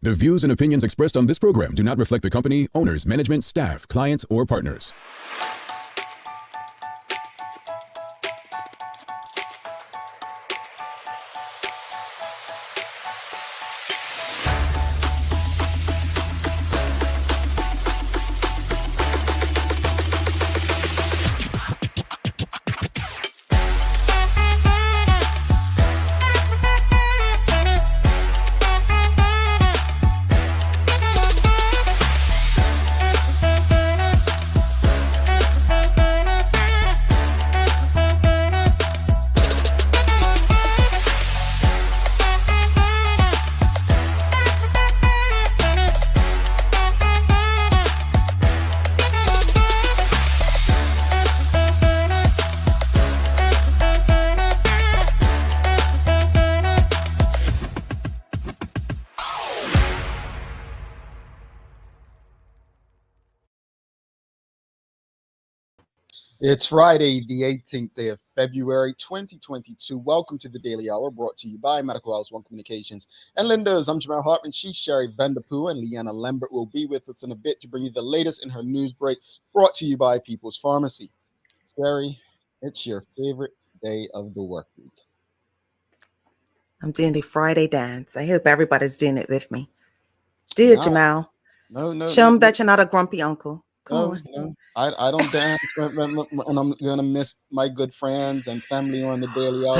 The views and opinions expressed on this program do not reflect the company, owners, management, staff, clients, or partners. It's Friday, the 18th day of February, 2022. Welcome to the Daily Hour, brought to you by Medical House One Communications and Lindos. I'm Jamal Hartman. She's Sherry Vanderpoo, and Leanna Lambert will be with us in a bit to bring you the latest in her news break, brought to you by People's Pharmacy. Sherry, it's your favorite day of the work week. I'm doing the Friday dance. I hope everybody's doing it with me. Do it, Jamal. No. Show them that you're not a grumpy uncle. Come on. No. I don't dance, and I'm gonna miss my good friends and family on the Daily Hour.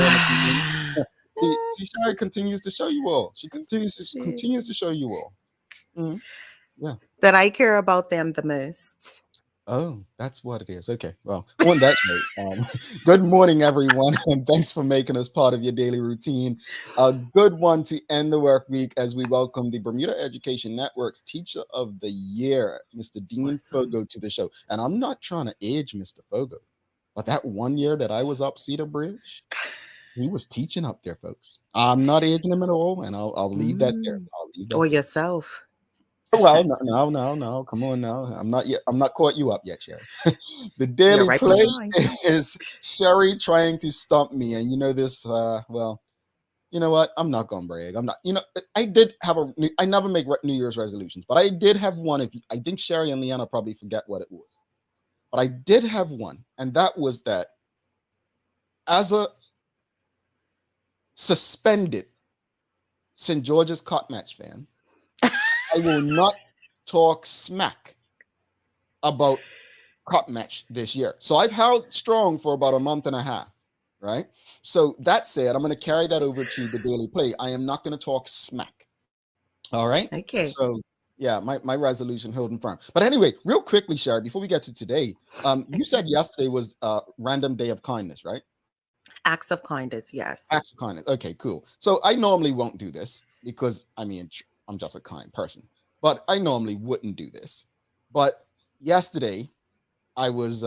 See, Sherry continues to show you all. She continues to show you all. Mm-hmm. Yeah. That I care about them the most. Oh, that's what it is. Okay. Well, on that note, good morning, everyone, and thanks for making us part of your daily routine. A good one to end the work week as we welcome the Bermuda Education Network's Teacher of the Year, Mr. Dean Foggo, to the show. And I'm not trying to age Mr. Foggo, but that 1 year that I was up Cedar Bridge, he was teaching up there, folks. I'm not aging him at all, and I'll leave that there. Or yourself. Well, no. Come on now. I'm not caught you up yet, Sherry. The Daily right Play behind. is Sherry trying to stump me. And you know this, well, you know what? I'm not going to brag. I'm not, I never make New Year's resolutions, but I did have one. I think Sherry and Leanna probably forget what it was. But I did have one. And that was that as a suspended St. George's Cot Match fan, I will not talk smack about Cup Match this year. So I've held strong for about a month and a half, right? So that said, I'm going to carry that over to the Daily Play. I am not going to talk smack. All right? Okay. So, yeah, my resolution holding firm. But anyway, real quickly, Sherry, before we get to today, you said yesterday was Random Day of Kindness, right? Acts of kindness, yes. Acts of kindness. Okay, cool. So I normally won't do this because, I'm just a kind person, but I normally wouldn't do this. But yesterday I was,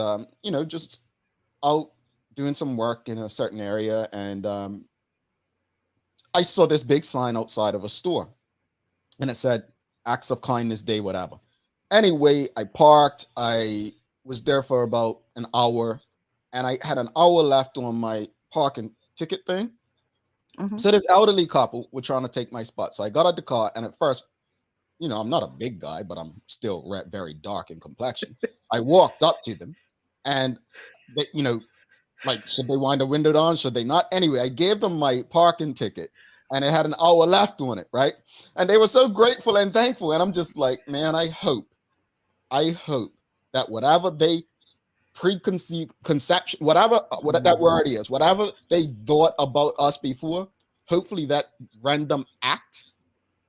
just out doing some work in a certain area. And I saw this big sign outside of a store and it said Acts of Kindness Day, whatever. Anyway, I parked. I was there for about an hour and I had an hour left on my parking ticket thing. Mm-hmm. So this elderly couple were trying to take my spot. So I got out the car, and at first, I'm not a big guy, but I'm still very dark in complexion. I walked up to them, and they, should they wind the window down? Should they not? Anyway, I gave them my parking ticket, and it had an hour left on it, right? And they were so grateful and thankful. And I'm just like, man, I hope that whatever they conception, whatever that word is, whatever they thought about us before, hopefully that random act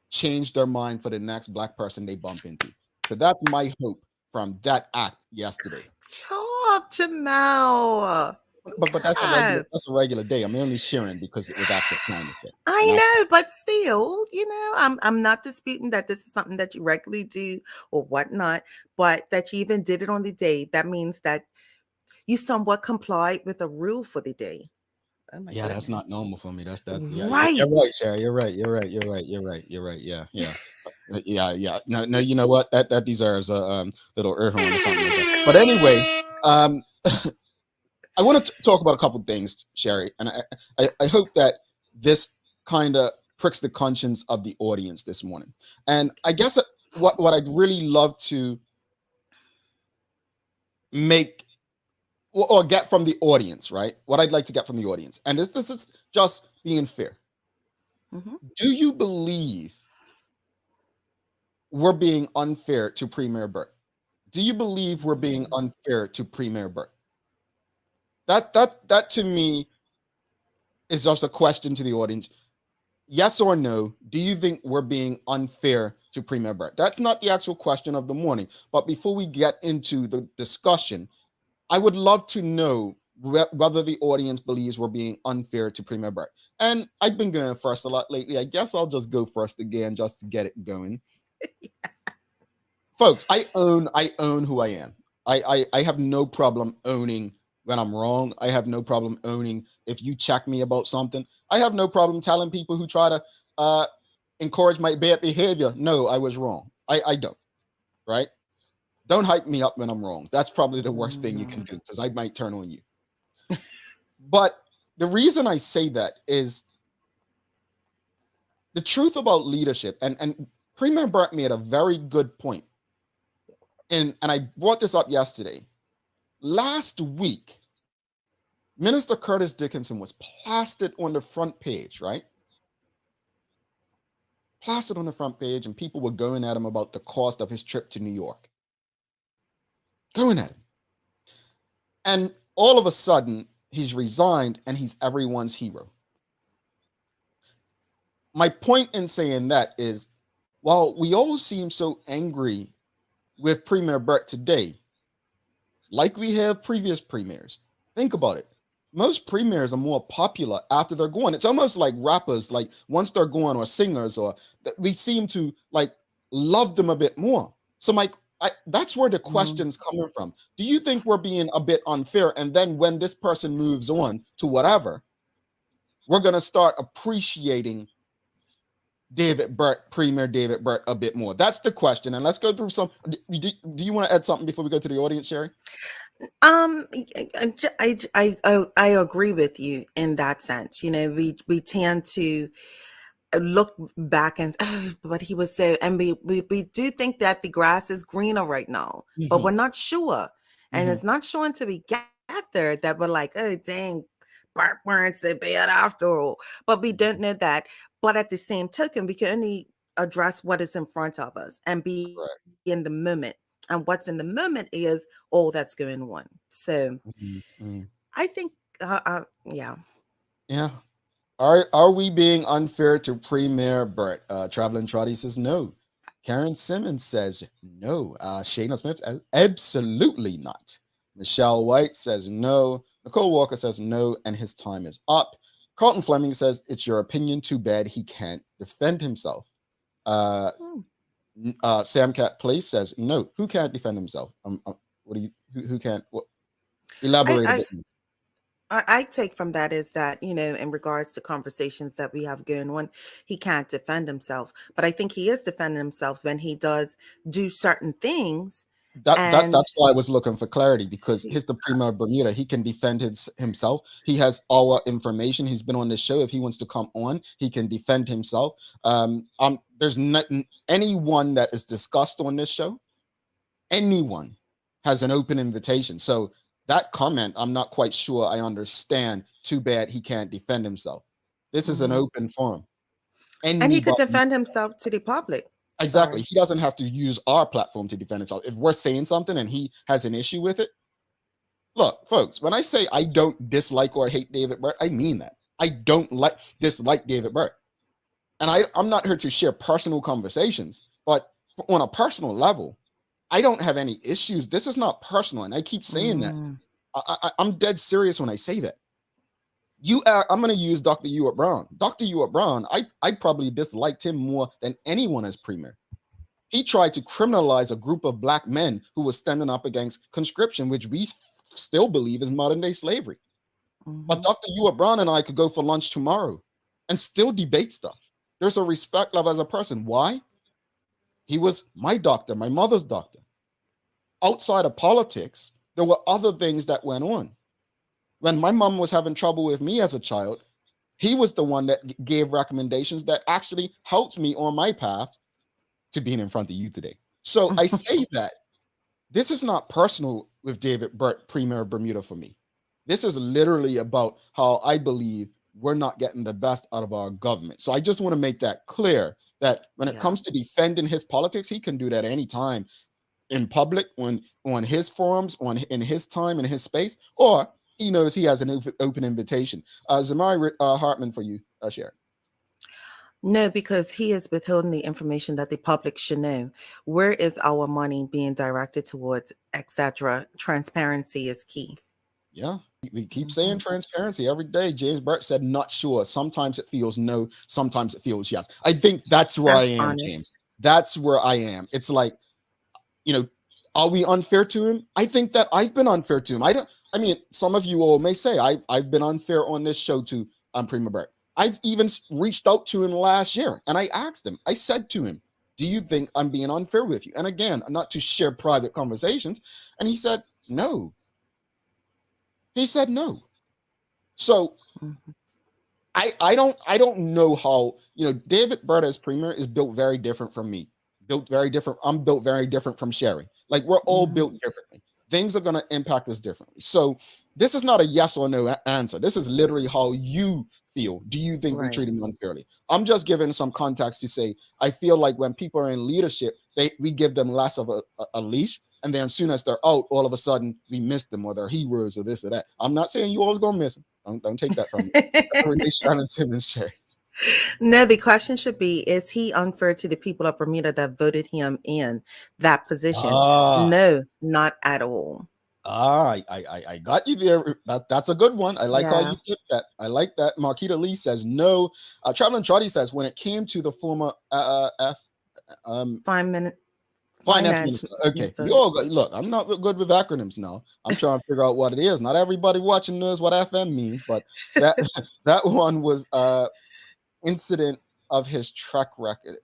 changed their mind for the next black person they bump into. So that's my hope from that act yesterday. Stop, Jamal. But that's a regular day. I'm only sharing because it was Acts of Kindness Day. I know, but still, I'm not disputing that this is something that you regularly do or whatnot, but that you even did it on the day. That means that you somewhat complied with a rule for the day. Oh my goodness. That's not normal for me. That's right. You're right, Sherry. You're right. Yeah. No. You know what? That deserves a little ear horn or something like that. But anyway, I want to talk about a couple things, Sherry, and I hope that this kind of pricks the conscience of the audience this morning. And I guess what I'd really love to make or get from the audience, right? What I'd like to get from the audience, and this is just being fair. Mm-hmm. Do you believe we're being unfair to Premier Burt? Do you believe we're being unfair to Premier Burt? That to me is just a question to the audience. Yes or no, do you think we're being unfair to Premier Burt? That's not the actual question of the morning. But before we get into the discussion, I would love to know whether the audience believes we're being unfair to Premier Burt. And I've been going first a lot lately. I guess I'll just go first again just to get it going. Folks, I own who I am. I have no problem owning when I'm wrong. I have no problem owning if you check me about something. I have no problem telling people who try to encourage my bad behavior, no, I was wrong. I don't, right? Don't hype me up when I'm wrong. That's probably the worst thing you can do because I might turn on you. But the reason I say that is the truth about leadership, and Premier Burt made a very good point. And I brought this up yesterday. Last week, Minister Curtis Dickinson was plastered on the front page, right? Plastered on the front page, and people were going at him about the cost of his trip to New York. Going at him. And all of a sudden, he's resigned and he's everyone's hero. My point in saying that is, while we all seem so angry with Premier Burt today, like we have previous premiers, think about it. Most premiers are more popular after they're gone. It's almost like rappers, like once they're gone, or singers, or we seem to like love them a bit more. So Mike, that's where the question's coming from. Do you think we're being a bit unfair? And then when this person moves on to whatever, we're going to start appreciating David Burt, Premier David Burt, a bit more? That's the question. And let's go through some. Do you want to add something before we go to the audience, Sherry? I agree with you in that sense. You know, we tend to look back and but he was so, and we do think that the grass is greener right now, but we're not sure, and it's not sure until we get there that we're like, oh dang, Burt weren't so bad after all. But we don't know that. But at the same token, we can only address what is in front of us and be in the moment. And what's in the moment is all that's going on. So I think, yeah. Are we being unfair to Premier Burt? Traveling Trotty says no. Karen Simmons says no. Shayna Smith says absolutely not. Michelle White says no. Nicole Walker says no, and his time is up. Carlton Fleming says it's your opinion. Too bad he can't defend himself. Sam Cat Place says no. Who can't defend himself? What do you? Who can't? What? Elaborate a bit more. I take from that is that, you know, in regards to conversations that we have going on, he can't defend himself. But I think he is defending himself when he does do certain things. That's why I was looking for clarity, because he's the Premier of Bermuda. He can defend himself. He has our information. He's been on the show. If he wants to come on, he can defend himself. There's not anyone that is discussed on this show. Anyone has an open invitation. So that comment, I'm not quite sure I understand. Too bad he can't defend himself. This is an open forum. And he could defend himself to the public. Exactly. He doesn't have to use our platform to defend himself. If we're saying something and he has an issue with it, look, folks, when I say I don't dislike or hate David Burt, I mean that. I don't dislike David Burt. And I'm not here to share personal conversations, but on a personal level, I don't have any issues. This is not personal. And I keep saying that. I'm dead serious when I say that. I'm going to use Dr. Ewart Brown. Dr. Ewart Brown, I probably disliked him more than anyone as premier. He tried to criminalize a group of black men who were standing up against conscription, which we still believe is modern day slavery. But Dr. Ewart Brown and I could go for lunch tomorrow and still debate stuff. There's a respect level as a person. Why? He was my doctor, my mother's doctor. Outside of politics, there were other things that went on. When my mom was having trouble with me as a child, He was the one that gave recommendations that actually helped me on my path to being in front of you today. So I say that this is not personal with David Burt, Premier of Bermuda, for me. This is literally about how I believe we're not getting the best out of our government. So I just want to make that clear, that when it comes to defending his politics, he can do that anytime in public, on his forums, in his time, in his space, or he knows he has an open invitation. Zamari Hartman for you, Sharon. No, because he is withholding the information that the public should know. Where is our money being directed towards, etc.? Transparency is key. Yeah, we keep saying transparency every day. James Burt said, not sure. Sometimes it feels no, sometimes it feels yes. I think that's where I am, honest. James. That's where I am. It's like, are we unfair to him? I think that I've been unfair to him. Some of you all may say I've been unfair on this show to Premier Burt. I've even reached out to him last year and I asked him, I said to him, do you think I'm being unfair with you? And again, not to share private conversations. And he said, no. He said no. So I don't know how, David Burt as Premier is built very different from me. I'm built very different from Sherry. Like, we're all built differently. Things are going to impact us differently. So this is not a yes or no answer. This is literally how you feel. Do you think we treat them unfairly? I'm just giving some context to say, I feel like when people are in leadership, we give them less of a leash. And then as soon as they're out, all of a sudden we miss them, or they're heroes or this or that. I'm not saying you always going to miss them. Don't take that from me. No, the question should be, is he unfair to the people of Bermuda that voted him in that position? No, not at all. I got you there. That's a good one. I like how you put that. I like that. Marquita Lee says no. Traveling Trotty says, when it came to the former Finance minister. Okay, you all look. I'm not good with acronyms now. I'm trying to figure out what it is. Not everybody watching knows what FM means, but that one was incident of his track record.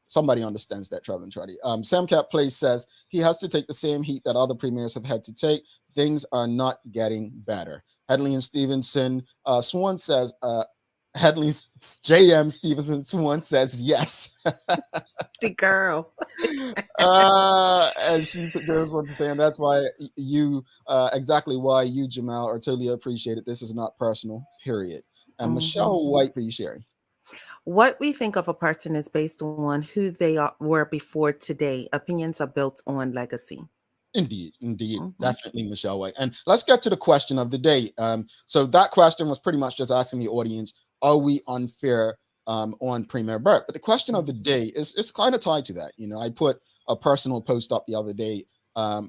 Somebody understands that, Traveling Trotty. Sam Cap Place says he has to take the same heat that other premiers have had to take. Things are not getting better. Headley and Stevenson. Swan says. Headley JM Stevenson Swan says yes. The girl. And she goes on to say, and that's why exactly why you, Jamal, are totally appreciated. This is not personal, period. And Michelle White for you, Sherry. What we think of a person is based on who they were before today. Opinions are built on legacy. Indeed. Definitely, Michelle White. And let's get to the question of the day. So that question was pretty much just asking the audience, are we unfair on Premier Burt? But the question of the day is kind of tied to that. I put a personal post up the other day,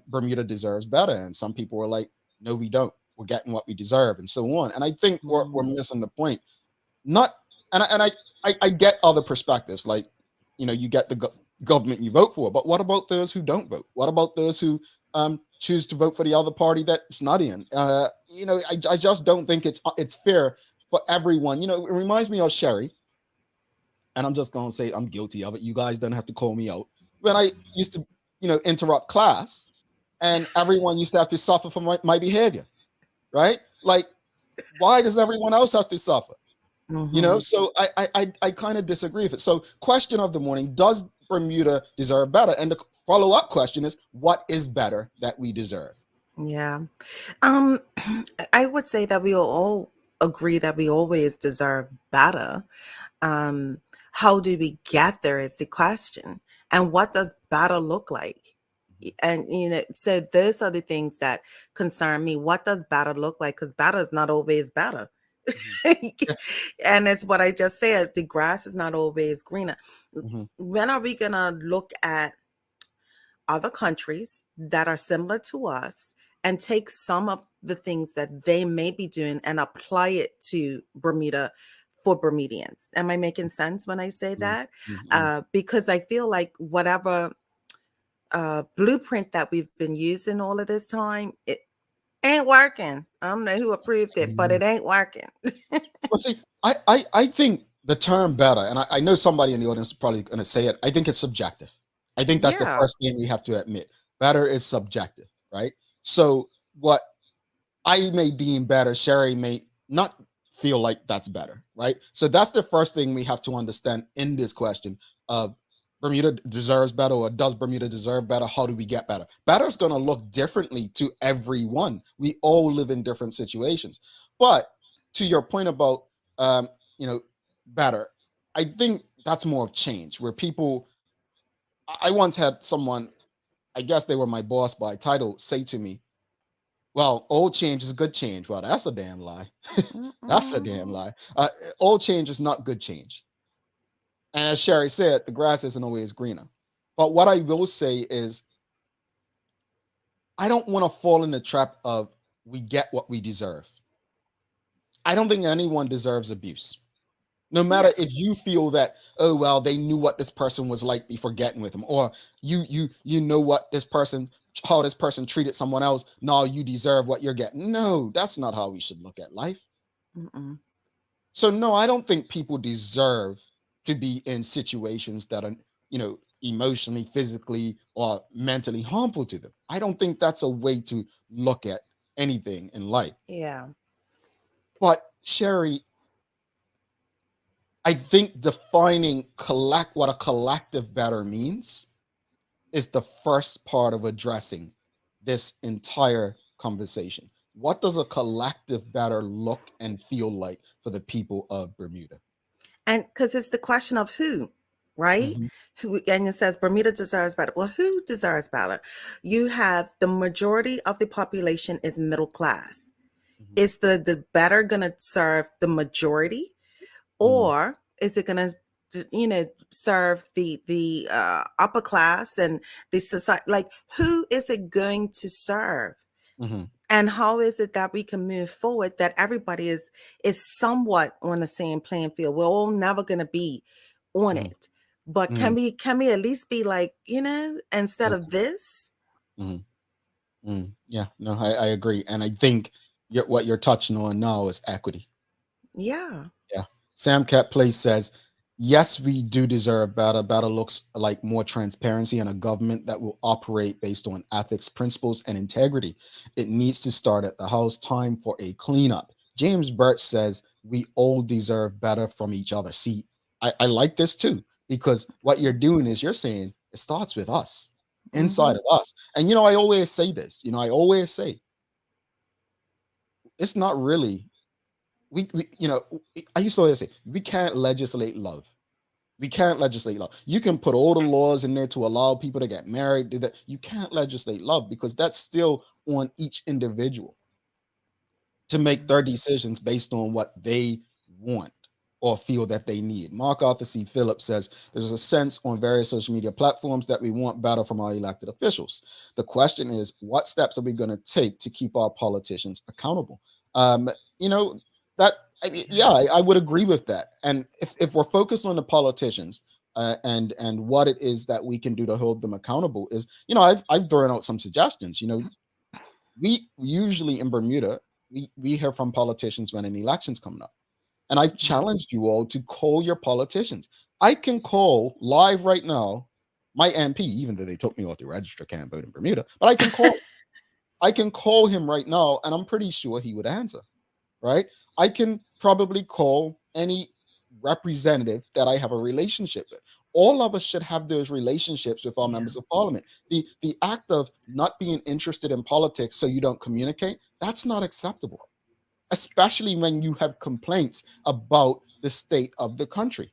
Bermuda deserves better. And some people were like, no, we don't. We're getting what we deserve, and so on. And I think we're missing the point. I get other perspectives. Like, you get the government you vote for, but what about those who don't vote? What about those who choose to vote for the other party that's not in? I just don't think it's fair for everyone. It reminds me of Sherry, and I'm just gonna say I'm guilty of it. You guys don't have to call me out. When I used to, interrupt class, and everyone used to have to suffer for my behavior, right? Like, why does everyone else have to suffer? So I kind of disagree with it. So, question of the morning: does Bermuda deserve better? And the follow-up question is, what is better that we deserve? Yeah, I would say that we all agree that we always deserve better. How do we get there is the question, and what does better look like? And so those are the things that concern me. What does better look like? Because better is not always better. And it's what I just said, the grass is not always greener. When are we gonna look at other countries that are similar to us and take some of the things that they may be doing and apply it to Bermuda for Bermudians? Am I making sense when I say that? Because I feel like whatever blueprint that we've been using all of this time, it ain't working. I don't know who approved it, but it ain't working. Well, see, I think the term better, and I know somebody in the audience is probably going to say it, I think it's subjective. I think that's the first thing we have to admit. Better is subjective, right? So what I may deem better, Sherry may not feel like that's better, right? So that's the first thing we have to understand in this question of Bermuda deserves better, or does Bermuda deserve better? How do we get better? Better is going to look differently to everyone. We all live in different situations. But to your point about, you know, better, I think that's more of change where people, I once had someone, I guess they were my boss by title, say to me, well, old change is good change. Well, that's a damn lie. That's a damn Mm-mm. lie. Old change is not good change. And as Sherry said, the grass isn't always greener. But what I will say is, I don't want to fall in the trap of we get what we deserve. I don't think anyone deserves abuse. No Yeah. matter if you feel that, oh well, they knew what this person was like before getting with them, or you know what this person, how this person treated someone else. Now you deserve what you're getting. No, that's not how we should look at life. Mm-mm. So no, I don't think people deserve to be in situations that are, emotionally, physically, or mentally harmful to them. I don't think that's a way to look at anything in life. Yeah. But Sherry, I think defining what a collective better means is the first part of addressing this entire conversation. What does a collective better look and feel like for the people of Bermuda? And because it's the question of who, right? Mhm, Who, and it says Bermuda deserves better. Well, who deserves better? You have the majority of the population is middle class. mhm, Is the better going to serve the majority, mhm, or is it going to, serve the upper class and the society? Like, who is it going to serve? mhm, And how is it that we can move forward that everybody is somewhat on the same playing field? We're all never going to be on mhm, it, but can mhm, we at least be like, instead mhm, of this? mhm, mhm. Yeah, no, I agree. And I think what you're touching on now is equity. Yeah. Yeah. Sam Cat Place says, yes, we do deserve better. Better looks like more transparency and a government that will operate based on ethics, principles, and integrity. It needs to start at the house. Time for a cleanup. James Birch says, we all deserve better from each other. See, I like this too, because what you're doing is you're saying it starts with us, inside Mm-hmm. of us. And, I always say this, I always say, it's not really I used to always say we can't legislate love. We can't legislate love. You can put all the laws in there to allow people to get married, do that. You can't legislate love because that's still on each individual to make their decisions based on what they want or feel that they need. Mark Arthur C. Phillips says there's a sense on various social media platforms that we want better from our elected officials. The question is, what steps are we going to take to keep our politicians accountable? Um, you know, that Yeah. I would agree with that. And if we're focused on the politicians, and what it is that we can do to hold them accountable is, I've thrown out some suggestions. We usually in Bermuda, we hear from politicians when an election's coming up. And I've challenged you all to call your politicians. I can call live right now my MP, even though they took me off the register, can't vote in Bermuda, but I can call him right now, and I'm pretty sure he would answer, right? I can probably call any representative that I have a relationship with. All of us should have those relationships with our Yeah. members of parliament. The act of not being interested in politics so you don't communicate, that's not acceptable, especially when you have complaints about the state of the country.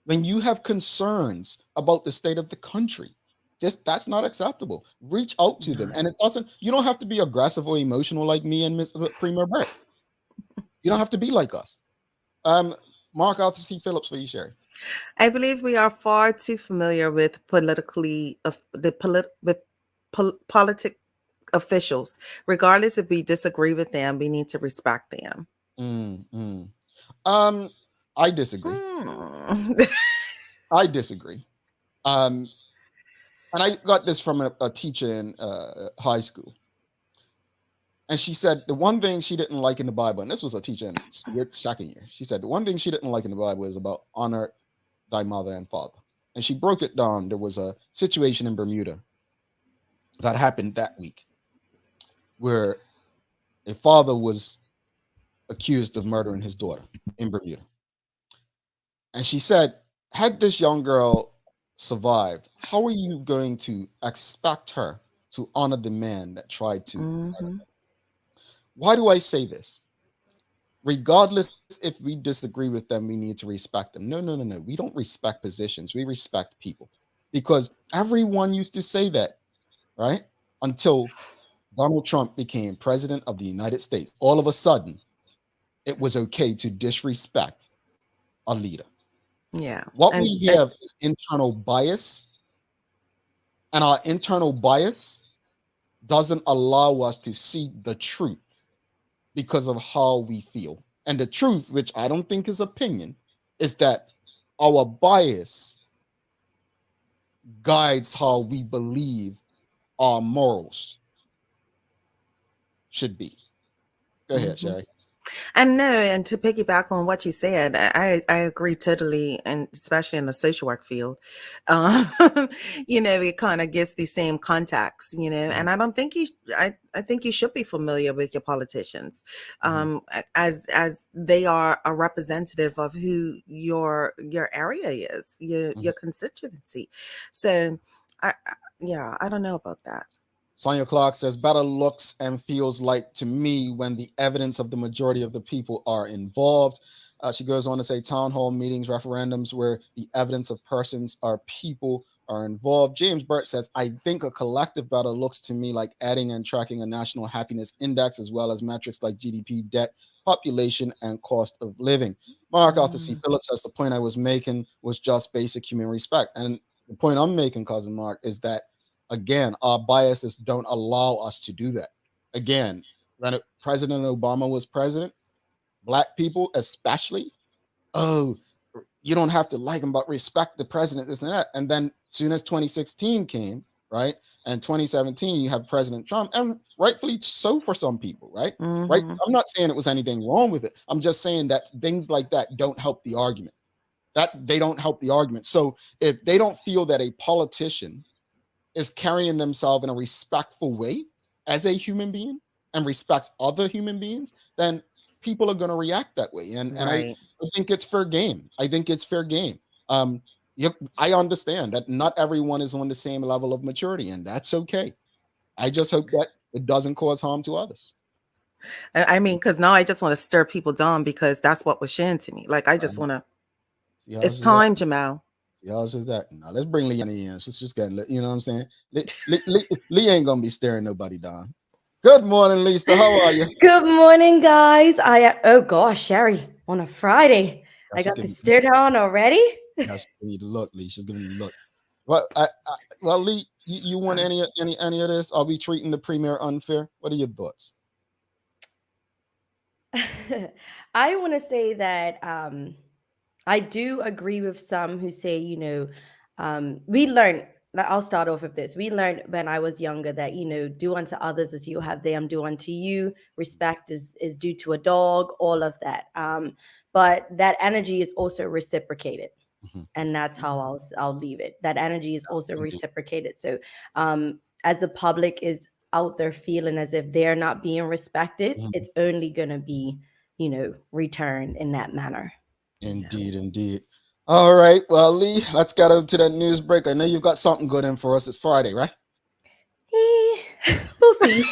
When you have concerns about the state of the country, that's not acceptable. Reach out to them. Not. And you don't have to be aggressive or emotional like me and Mr. Premier Brett. You don't have to be like us. Um, Mark Arthur C. Phillips for you, Sherry. I believe we are far too familiar with politically of the politic officials. Regardless if we disagree with them, we need to respect them. Mm, mm. Um, I disagree. Mm. I disagree. Um, and I got this from a teacher in high school. And she said the one thing she didn't like in the Bible, and this was a teacher in your second year. She said the one thing she didn't like in the Bible is about honor thy mother and father. And she broke it down. There was a situation in Bermuda that happened that week where a father was accused of murdering his daughter in Bermuda. And she said, had this young girl survived, how are you going to expect her to honor the man that tried to murder her? Why do I say this? Regardless if we disagree with them, we need to respect them. No, no, no, no. We don't respect positions. We respect people. Because everyone used to say that, right? Until Donald Trump became president of the United States. All of a sudden, it was okay to disrespect a leader. Yeah. What we have is internal bias, and our internal bias doesn't allow us to see the truth because of how we feel. And the truth, which I don't think is opinion, is that our bias guides how we believe our morals should be. Go ahead, Sherry. And no, and to piggyback on what you said, I agree totally, and especially in the social work field, um, it kind of gets the same contacts, and I don't think I think you should be familiar with your politicians, as they are a representative of who your area is, your constituency. So, I don't know about that. Sonia Clark says, better looks and feels like to me when the evidence of the majority of the people are involved. She goes on to say town hall meetings, referendums where the evidence of persons or people are involved. James Burt says, I think a collective better looks to me like adding and tracking a national happiness index as well as metrics like GDP, debt, population, and cost of living. Mark Arthur C. Phillips says the point I was making was just basic human respect. And the point I'm making, Cousin Mark, is that again, our biases don't allow us to do that. Again, when President Obama was president, Black people especially, oh, you don't have to like him, but respect the president, this and that. And then as soon as 2016 came, right, and 2017, you have President Trump, and rightfully so for some people, right? Right. I'm not saying it was anything wrong with it. I'm just saying that things like that don't help the argument. That they don't help the argument. So if they don't feel that a politician is carrying themselves in a respectful way as a human being and respects other human beings, then people are going to react that way. And I think it's fair game. I think it's fair game. I understand that not everyone is on the same level of maturity, and that's okay. I just hope that it doesn't cause harm to others. I mean, because now I just want to stir people down because that's what was shown to me. Like, I just want to, it's time, Jamal. See how is that? Now let's bring Leanna in. She's just getting, you know what I'm saying? Lee ain't gonna be staring nobody down. Good morning, Lisa. How are you? Good morning, guys. Oh gosh, Sherry, on a Friday, I got the stare down already. She's giving you the look, Lee. She's giving you the look. Well, Lee, you want any of this? Are we treating the premier unfair? What are your thoughts? I want to say that I do agree with some who say, we learned. I'll start off with this. We learned when I was younger that, do unto others as you have them do unto you. Respect is due to a dog, all of that. But that energy is also reciprocated. And that's how I'll leave it. That energy is also reciprocated. So as the public is out there feeling as if they're not being respected, it's only going to be, returned in that manner. Indeed. All right. Well, Lee, let's get over to that news break. I know you've got something good in for us. It's Friday, right? We'll see.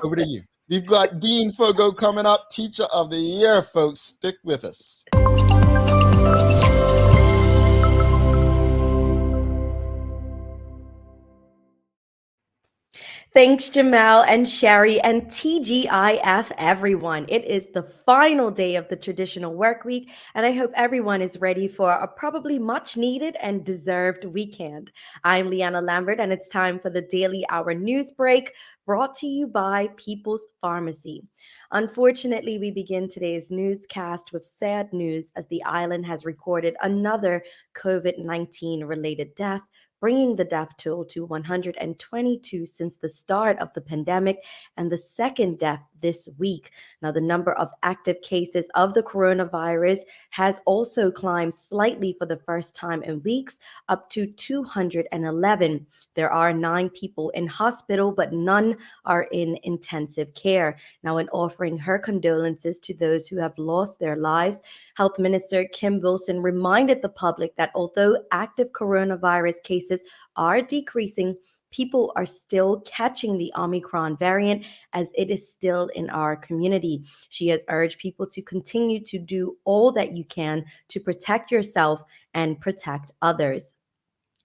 Over to you. We've got Dean Foggo coming up, Teacher of the Year, folks. Stick with us. Thanks, Jamal and Sherry and TGIF, everyone. It is the final day of the traditional work week, and I hope everyone is ready for a probably much needed and deserved weekend. I'm Leanna Lambert, and it's time for the Daily Hour News Break, brought to you by People's Pharmacy. Unfortunately, we begin today's newscast with sad news as the island has recorded another COVID-19 related death bringing the death toll to 122 since the start of the pandemic and the second death this week. Now, the number of active cases of the coronavirus has also climbed slightly for the first time in weeks, up to 211. There are 9 people in hospital, but none are in intensive care. Now, in offering her condolences to those who have lost their lives, Health Minister Kim Wilson reminded the public that although active coronavirus cases are decreasing, people are still catching the Omicron variant as it is still in our community. She has urged people to continue to do all that you can to protect yourself and protect others.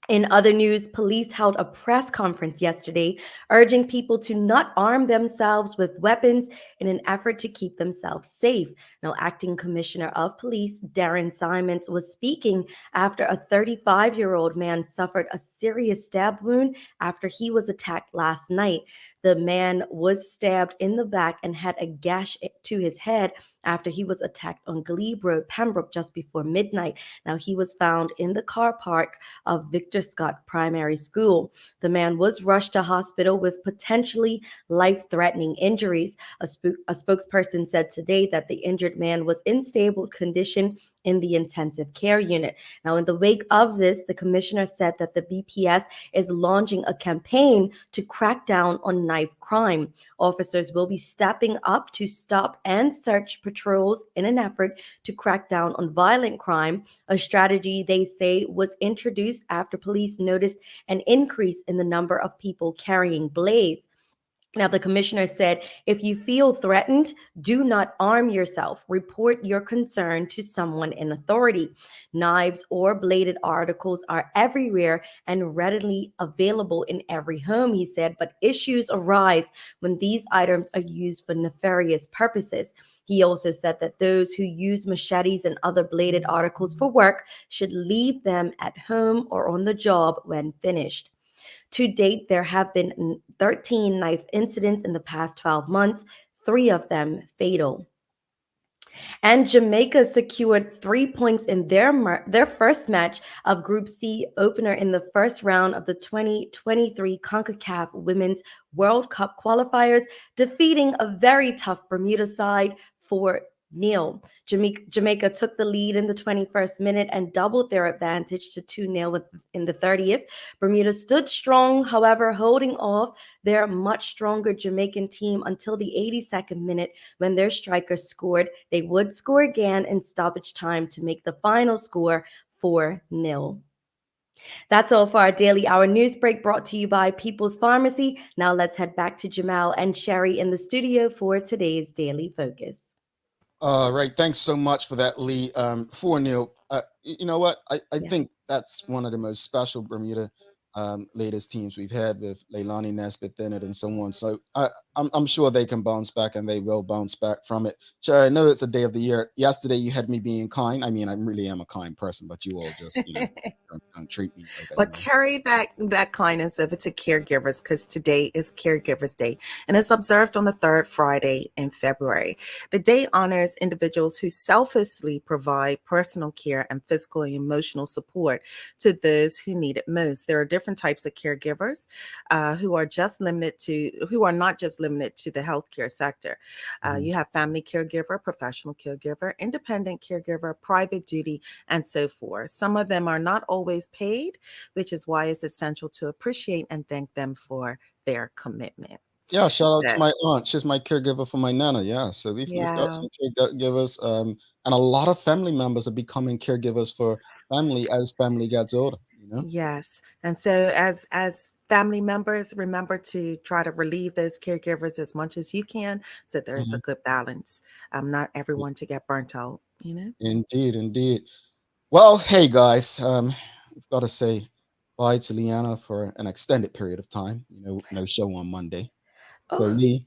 In other news, police held a press conference yesterday urging people to not arm themselves with weapons in an effort to keep themselves safe. Now, Acting Commissioner of Police Darren Simons was speaking after a 35-year-old man suffered a serious stab wound after he was attacked last night. The man was stabbed in the back and had a gash to his head after he was attacked on Glebe Road, Pembroke, just before midnight. Now, he was found in the car park of Victor Scott Primary School. The man was rushed to hospital with potentially life-threatening injuries. A spokesperson said today that the injured man was in stable condition in the intensive care unit. Now, in the wake of this, the commissioner said that the BPS is launching a campaign to crack down on knife crime. Officers will be stepping up to stop and search patrols in an effort to crack down on violent crime, a strategy they say was introduced after police noticed an increase in the number of people carrying blades. Now, the commissioner said, if you feel threatened, do not arm yourself. Report your concern to someone in authority. Knives or bladed articles are everywhere and readily available in every home, he said, but issues arise when these items are used for nefarious purposes. He also said that those who use machetes and other bladed articles for work should leave them at home or on the job when finished. To date, there have been 13 knife incidents in the past 12 months, 3 of them fatal. And Jamaica secured 3 points in their first match of Group C opener in the first round of the 2023 CONCACAF Women's World Cup qualifiers, defeating a very tough Bermuda side 4-0. Jamaica took the lead in the 21st minute and doubled their advantage to 2-0 in the 30th. Bermuda stood strong, however, holding off their much stronger Jamaican team until the 82nd minute when their strikers scored. They would score again in stoppage time to make the final score 4-0. That's all for our Daily Hour news break brought to you by People's Pharmacy. Now let's head back to Jamal and Sherry in the studio for today's Daily Focus. Right. Thanks so much for that, Lee. 4-0. You know what? I think that's one of the most special Bermuda latest teams we've had with Leilani Nesbitt in it and so on. So I'm sure they can bounce back, and they will bounce back from it. Sure, I know it's a day of the year. Yesterday you had me being kind. I mean, I really am a kind person, but you all just don't treat me like that. But carry that kindness over to caregivers, because today is Caregivers Day, and it's observed on the third Friday in February. The day honors individuals who selflessly provide personal care and physical and emotional support to those who need it most. There are different types of caregivers who are not just limited to the healthcare sector. You have family caregiver, professional caregiver, independent caregiver, private duty, and so forth. Some of them are not always paid, which is why it's essential to appreciate and thank them for their commitment. Yeah, shout out to my aunt. She's my caregiver for my nana. Yeah, so we've got some caregivers, and a lot of family members are becoming caregivers for family as family gets older. Yes, and so as family members, remember to try to relieve those caregivers as much as you can, so there's a good balance. Not everyone to get burnt out. Indeed. Well, hey guys, we've got to say bye to Leanna for an extended period of time. No show on Monday. So Lee,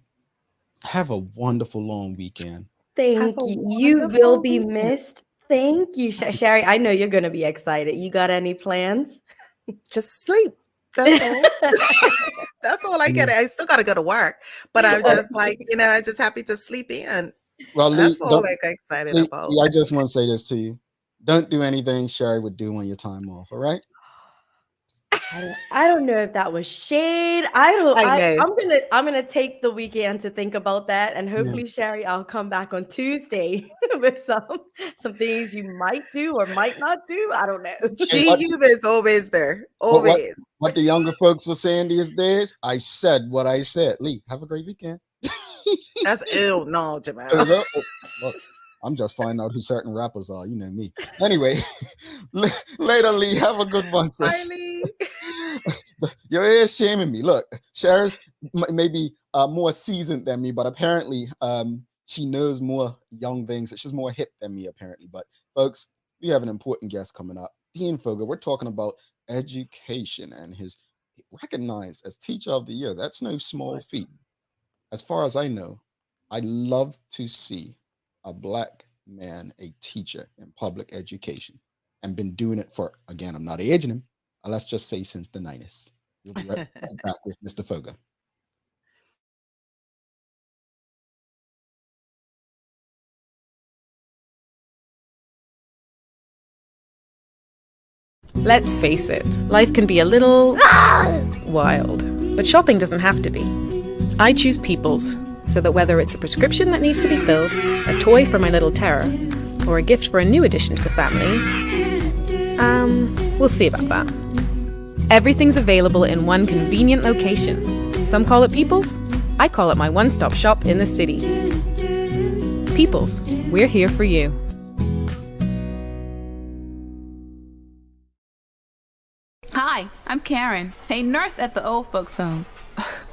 have a wonderful long weekend. Thank you. You will be missed. Thank you, Sherry. I know you're going to be excited. You got any plans? Just sleep. That's all. That's all I get. I still got to go to work, but I'm just I'm just happy to sleep in. Well, that's Lee, all I'm excited about. Lee, I just want to say this to you. Don't do anything Sherry would do on your time off, all right? I don't know if that was shade. I know. I'm gonna take the weekend to think about that, and hopefully, Sherry, I'll come back on Tuesday with some things you might do or might not do. I don't know. She humor is always there. Always. What the younger folks are saying these days, I said what I said. Lee, have a great weekend. That's ill. No, Jamal. Look, I'm just finding out who certain rappers are. You know me. Anyway, later, Lee. Have a good one, sis. Hi, Lee. Your ear's shaming me. Look, Sherry's maybe more seasoned than me, but apparently she knows more young things. She's more hip than me, apparently. But folks, we have an important guest coming up. Dean Foggo. We're talking about education and his recognized as Teacher of the Year. That's no small feat. As far as I know, I love to see a Black man a teacher in public education and been doing it for, again, I'm not aging him, let's just say since the 90s. We'll be right back with Mr. Foggo. Let's face it, life can be a little wild, but shopping doesn't have to be. I choose People's, so that whether it's a prescription that needs to be filled, a toy for my little terror, or a gift for a new addition to the family, we'll see about that. Everything's available in one convenient location. Some call it People's, I call it my one-stop shop in the city. People's, we're here for you. Hi, I'm Karen, a nurse at the old folks home.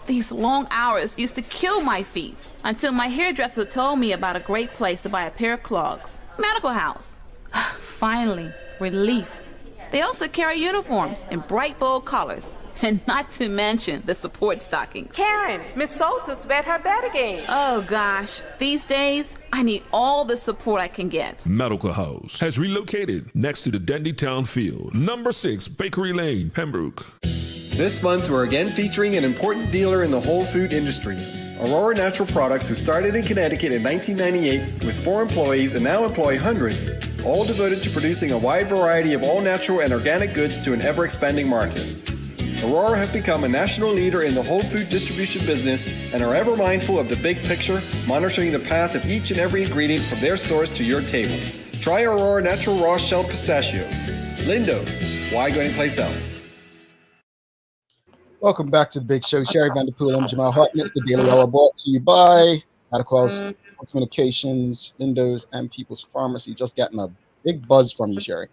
These long hours used to kill my feet until my hairdresser told me about a great place to buy a pair of clogs. Medical House. Finally, relief. They also carry uniforms in bright, bold colors, and not to mention the support stockings. Karen, Miss Soltis bet her bet again. Oh gosh, these days, I need all the support I can get. Medical House has relocated next to the Dandytown Field, number 6 Bakery Lane, Pembroke. This month, we're again featuring an important dealer in the whole food industry, Aurora Natural Products, who started in Connecticut in 1998 with 4 employees and now employ hundreds, all devoted to producing a wide variety of all-natural and organic goods to an ever-expanding market. Aurora have become a national leader in the whole food distribution business and are ever mindful of the big picture, monitoring the path of each and every ingredient from their source to your table. Try Aurora Natural Raw Shelled Pistachios. Lindo's. Why go anyplace else? Welcome back to the Big Show. Sherry Vanderpool, I'm Jamal Hartnett. The Daily Hour brought to you by Medical Communications, Lindo's, and People's Pharmacy. Just getting a big buzz from you, Sherry.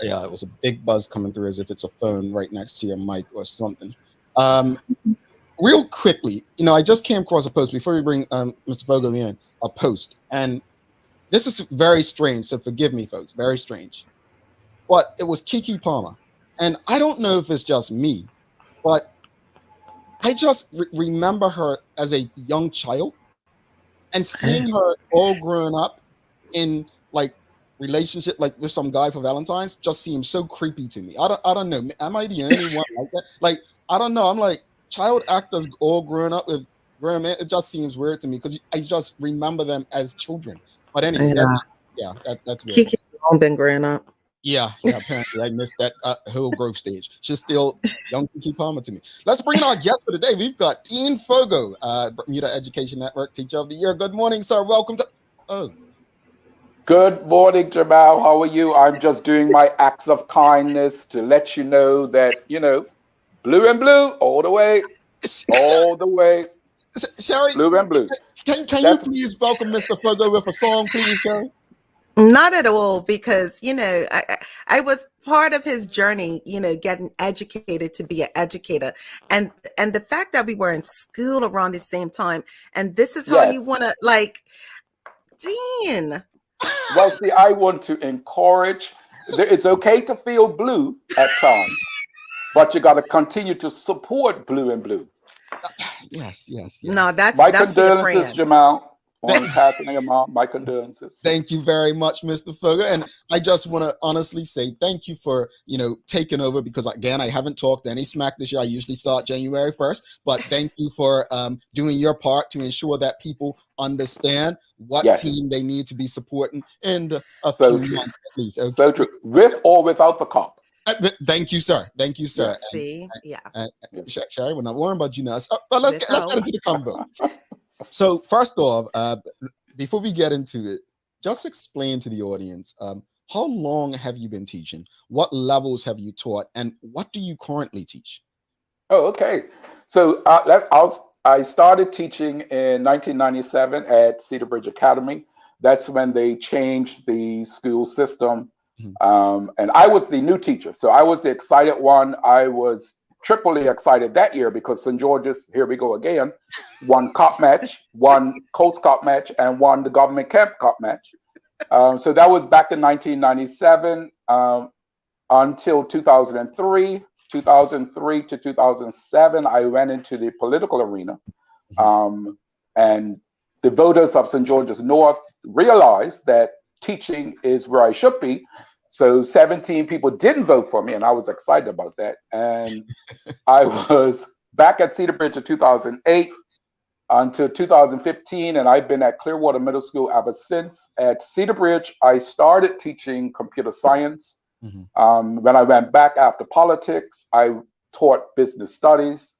Yeah, it was a big buzz coming through as if it's a phone right next to your mic or something. Real quickly, I just came across a post before we bring Mr. Foggo in, a post. And this is very strange, so forgive me, folks, very strange. But it was Keke Palmer. And I don't know if it's just me, but I just remember her as a young child and seeing her all grown up in relationship with some guy for Valentine's just seems so creepy to me. I don't know. Am I the only one like that? I don't know. I'm like, child actors all grown up with grown men. It just seems weird to me because I just remember them as children. But anyway, that's weird. Kiki's long been growing up. Yeah, apparently I missed that whole growth stage. She's still young Keke Palmer to me. Let's bring in our guest for the day. We've got Dean Foggo, Bermuda Education Network Teacher of the Year. Good morning, sir. Welcome to... Good morning, Jamal. How are you? I'm just doing my acts of kindness to let you know that, blue and blue all the way, all the way. Sherry, blue and blue. Can you please welcome Mr. Foggo with a song, please, Sherry? Not at all, because I was part of his journey, getting educated to be an educator, and the fact that we were in school around the same time, and this is how you want to Dean. Well, see, I want to encourage. It's okay to feel blue at times, but you got to continue to support blue and blue. Yes. No, that's my condolences, Jamal. On passing your mom, my condolences. Thank you very much, Mr. Foggo. And I just want to honestly say thank you for, taking over, because again, I haven't talked any smack this year. I usually start January 1st, but thank you for doing your part to ensure that people understand what team they need to be supporting in a few months at least. Okay. So true. With or without the cop. Thank you, sir. Thank you, sir. See, yeah. Sherry, we're not worrying about you now. But let's get into the convo. So first off, before we get into it, just explain to the audience, how long have you been teaching? What levels have you taught? And what do you currently teach? Oh, okay. So I started teaching in 1997 at Cedar Bridge Academy. That's when they changed the school system. And I was the new teacher. So I was the excited one. I was triply excited that year because St. George's, here we go again, won Cup match, won Colts Cup match, and won the government camp Cup match. So that was back in 1997 until 2003. 2003 to 2007, I went into the political arena. And the voters of St. George's North realized that teaching is where I should be. So 17 people didn't vote for me, and I was excited about that. And I was back at Cedar Bridge in 2008 until 2015, and I've been at Clearwater Middle School ever since. At Cedar Bridge, I started teaching computer science. When I went back after politics, I taught business studies.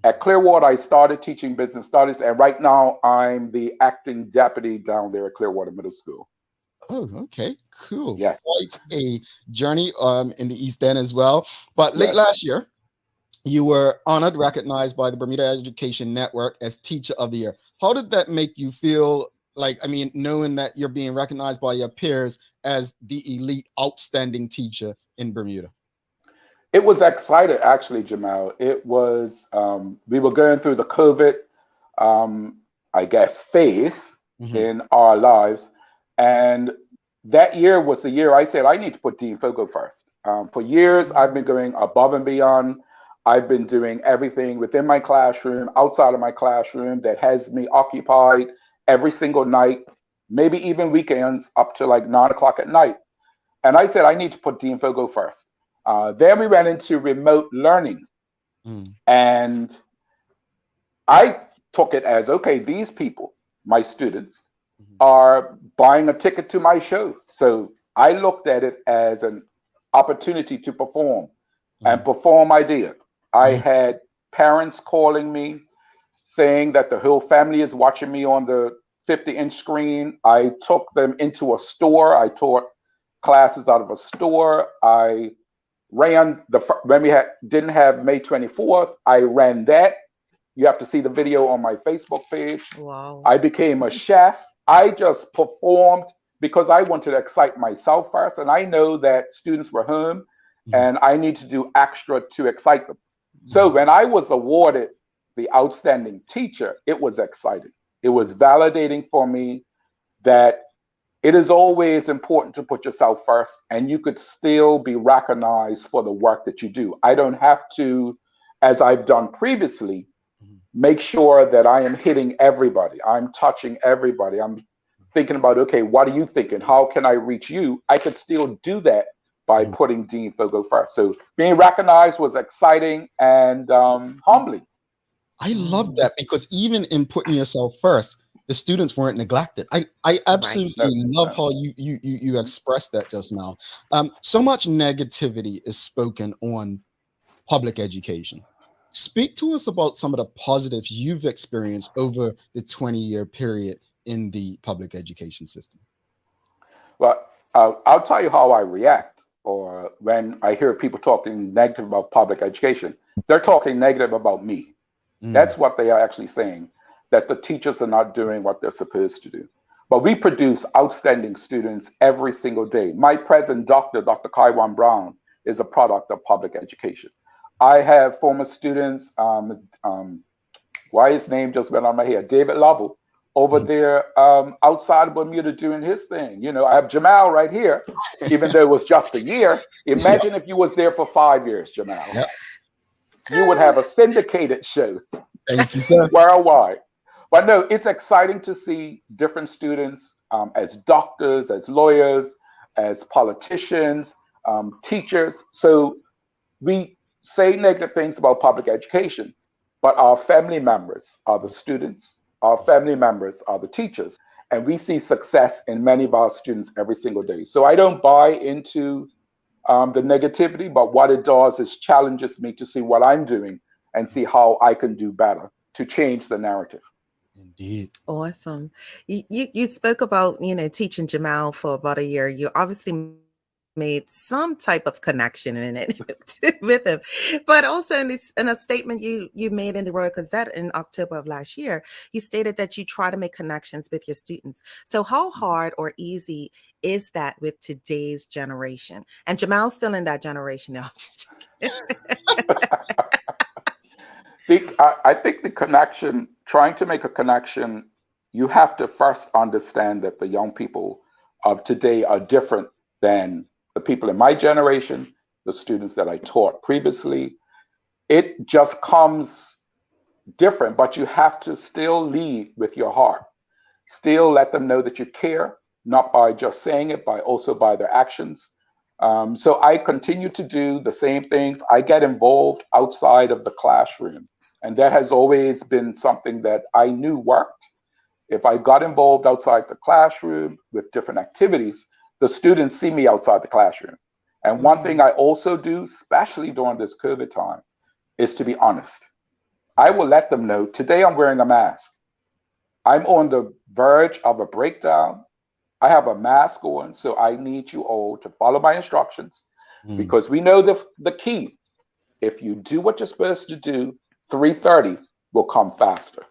At Clearwater, I started teaching business studies, and right now I'm the acting deputy down there at Clearwater Middle School. Oh, okay, cool. Yeah, quite a journey in the East End as well. But late last year, you were honored, recognized by the Bermuda Education Network as Teacher of the Year. How did that make you feel? Like, I mean, knowing that you're being recognized by your peers as the elite, outstanding teacher in Bermuda. It was exciting, actually, Jamal. It was, we were going through the COVID, I guess, phase in our lives. And that year was the year I said, I need to put Dean Foggo first. For years, I've been going above and beyond. I've been doing everything within my classroom, outside of my classroom that has me occupied every single night, maybe even weekends up to like 9 o'clock at night. And I said, I need to put Dean Foggo first. Then we went into remote learning. And I took it as, okay, these people, my students, are buying a ticket to my show. So I looked at it as an opportunity to perform and perform I did. I had parents calling me saying that the whole family is watching me on the 50-inch screen. I took them into a store. I taught classes out of a store. I ran when we didn't have May 24th, I ran that. You have to see the video on my Facebook page. Wow. I became a chef. I just performed because I wanted to excite myself first. And I know that students were home and I need to do extra to excite them. So when I was awarded the outstanding teacher, it was exciting. It was validating for me that it is always important to put yourself first and you could still be recognized for the work that you do. I don't have to, as I've done previously, make sure that I am hitting everybody. I'm touching everybody. I'm thinking about, okay, what are you thinking? How can I reach you? I could still do that by putting Dean Foggo first. So being recognized was exciting and humbling. I love that because even in putting yourself first, the students weren't neglected. I absolutely love how you expressed that just now. So much negativity is spoken on public education. Speak to us about some of the positives you've experienced over the 20-year period in the public education system. Well, I'll tell you how I react, or when I hear people talking negative about public education. They're talking negative about me. That's what they are actually saying, that the teachers are not doing what they're supposed to do. But we produce outstanding students every single day. My present doctor, Dr. Kaiwan Brown, is a product of public education. I have former students, why his name just went on my head, David Lovell, over there outside of Bermuda doing his thing. You know, I have Jamal right here, even though it was just a year. Imagine if you was there for 5 years, Jamal. Yep. You would have a syndicated show. Thank you, sir. Worldwide. But no, it's exciting to see different students as doctors, as lawyers, as politicians, teachers. So we say negative things about public education, but our family members are the students, our family members are the teachers, and we see success in many of our students every single day. So I don't buy into the negativity, but what it does is challenges me to see what I'm doing and see how I can do better to change the narrative. Indeed. Awesome. You spoke about, teaching Jamal for about a year. You obviously made some type of connection in it with him, but also in a statement you made in the Royal Gazette in October of last year, you stated that you try to make connections with your students. So how hard or easy is that with today's generation? And Jamal's still in that generation now. Just I think the connection, trying to make a connection, you have to first understand that the young people of today are different than the people in my generation, the students that I taught previously. It just comes different, but you have to still lead with your heart. Still let them know that you care, not by just saying it, but also by their actions. So I continue to do the same things. I get involved outside of the classroom. And that has always been something that I knew worked. If I got involved outside the classroom with different activities, the students see me outside the classroom. And one thing I also do, especially during this COVID time, is to be honest. I will let them know, today I'm wearing a mask. I'm on the verge of a breakdown. I have a mask on, so I need you all to follow my instructions because we know the key. If you do what you're supposed to do, 3:30 will come faster.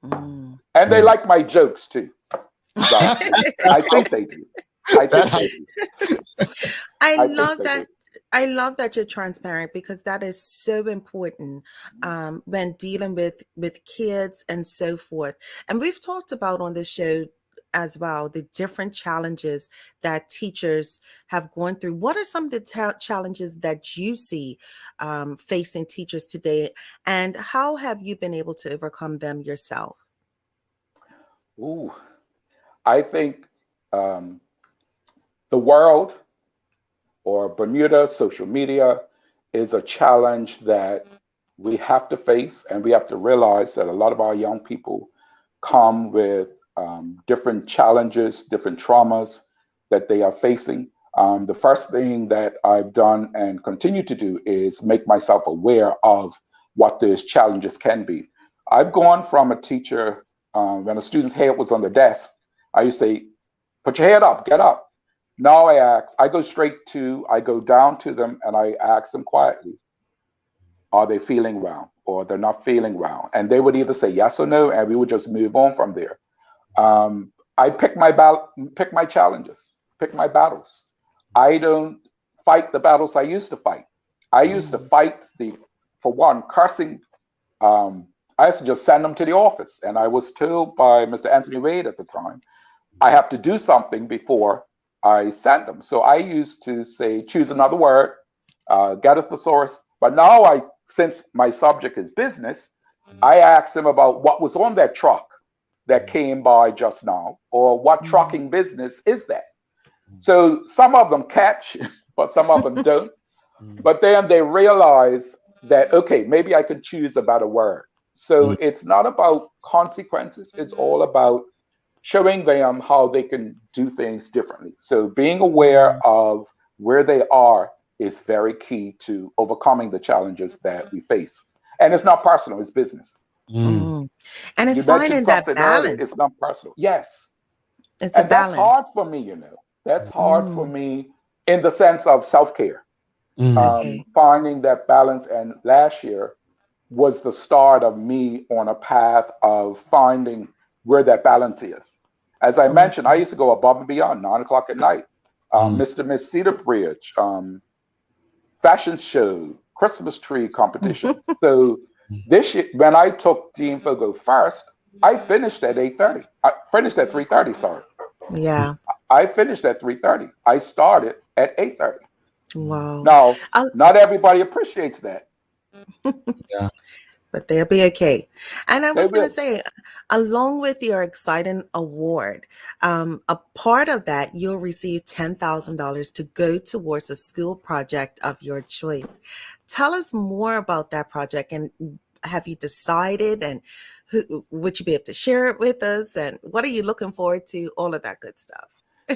And they like my jokes too. So I think they do. I love that. I love that you're transparent because that is so important when dealing with kids and so forth. And we've talked about on this show as well the different challenges that teachers have gone through. What are some of the challenges that you see facing teachers today, and how have you been able to overcome them yourself? Ooh, I think the world, or Bermuda, social media, is a challenge that we have to face, and we have to realize that a lot of our young people come with different challenges, different traumas that they are facing. The first thing that I've done and continue to do is make myself aware of what those challenges can be. I've gone from a teacher, when a student's head was on the desk, I used to say, put your head up, get up. Now I go down to them and I ask them quietly, are they feeling well or they're not feeling well? And they would either say yes or no, and we would just move on from there. I pick my challenges, pick my battles. I don't fight the battles I used to fight. I used to fight for one, cursing. I used to just send them to the office. And I was told by Mr. Anthony Wade at the time, I have to do something before I send them. So I used to say, choose another word, get a thesaurus. But now since my subject is business, I asked them about what was on that truck that came by just now, or what trucking business is that? So some of them catch, but some of them don't. But then they realize that, okay, maybe I could choose a better word. So it's not about consequences. It's all about showing them how they can do things differently. So being aware of where they are is very key to overcoming the challenges that we face. And it's not personal, it's business. And it's finding that balance. Earlier, it's not personal. Yes. It's a balance. That's hard for me, That's hard for me in the sense of self-care. Finding that balance. And last year was the start of me on a path of finding where that balance is. As I mentioned, I used to go above and beyond, 9 o'clock at night. Mr. and Miss Cedar Bridge, fashion show, Christmas tree competition. So this year, when I took Dean Foggo first, I finished at 8:30. I finished at 3:30, sorry. Yeah. I finished at 3:30. I started at 8:30. Wow. Now, not everybody appreciates that. Yeah. But they'll be okay. And I was going to say, along with your exciting award, a part of that, you'll receive $10,000 to go towards a school project of your choice. Tell us more about that project, and have you decided, and would you be able to share it with us, and what are you looking forward to, all of that good stuff?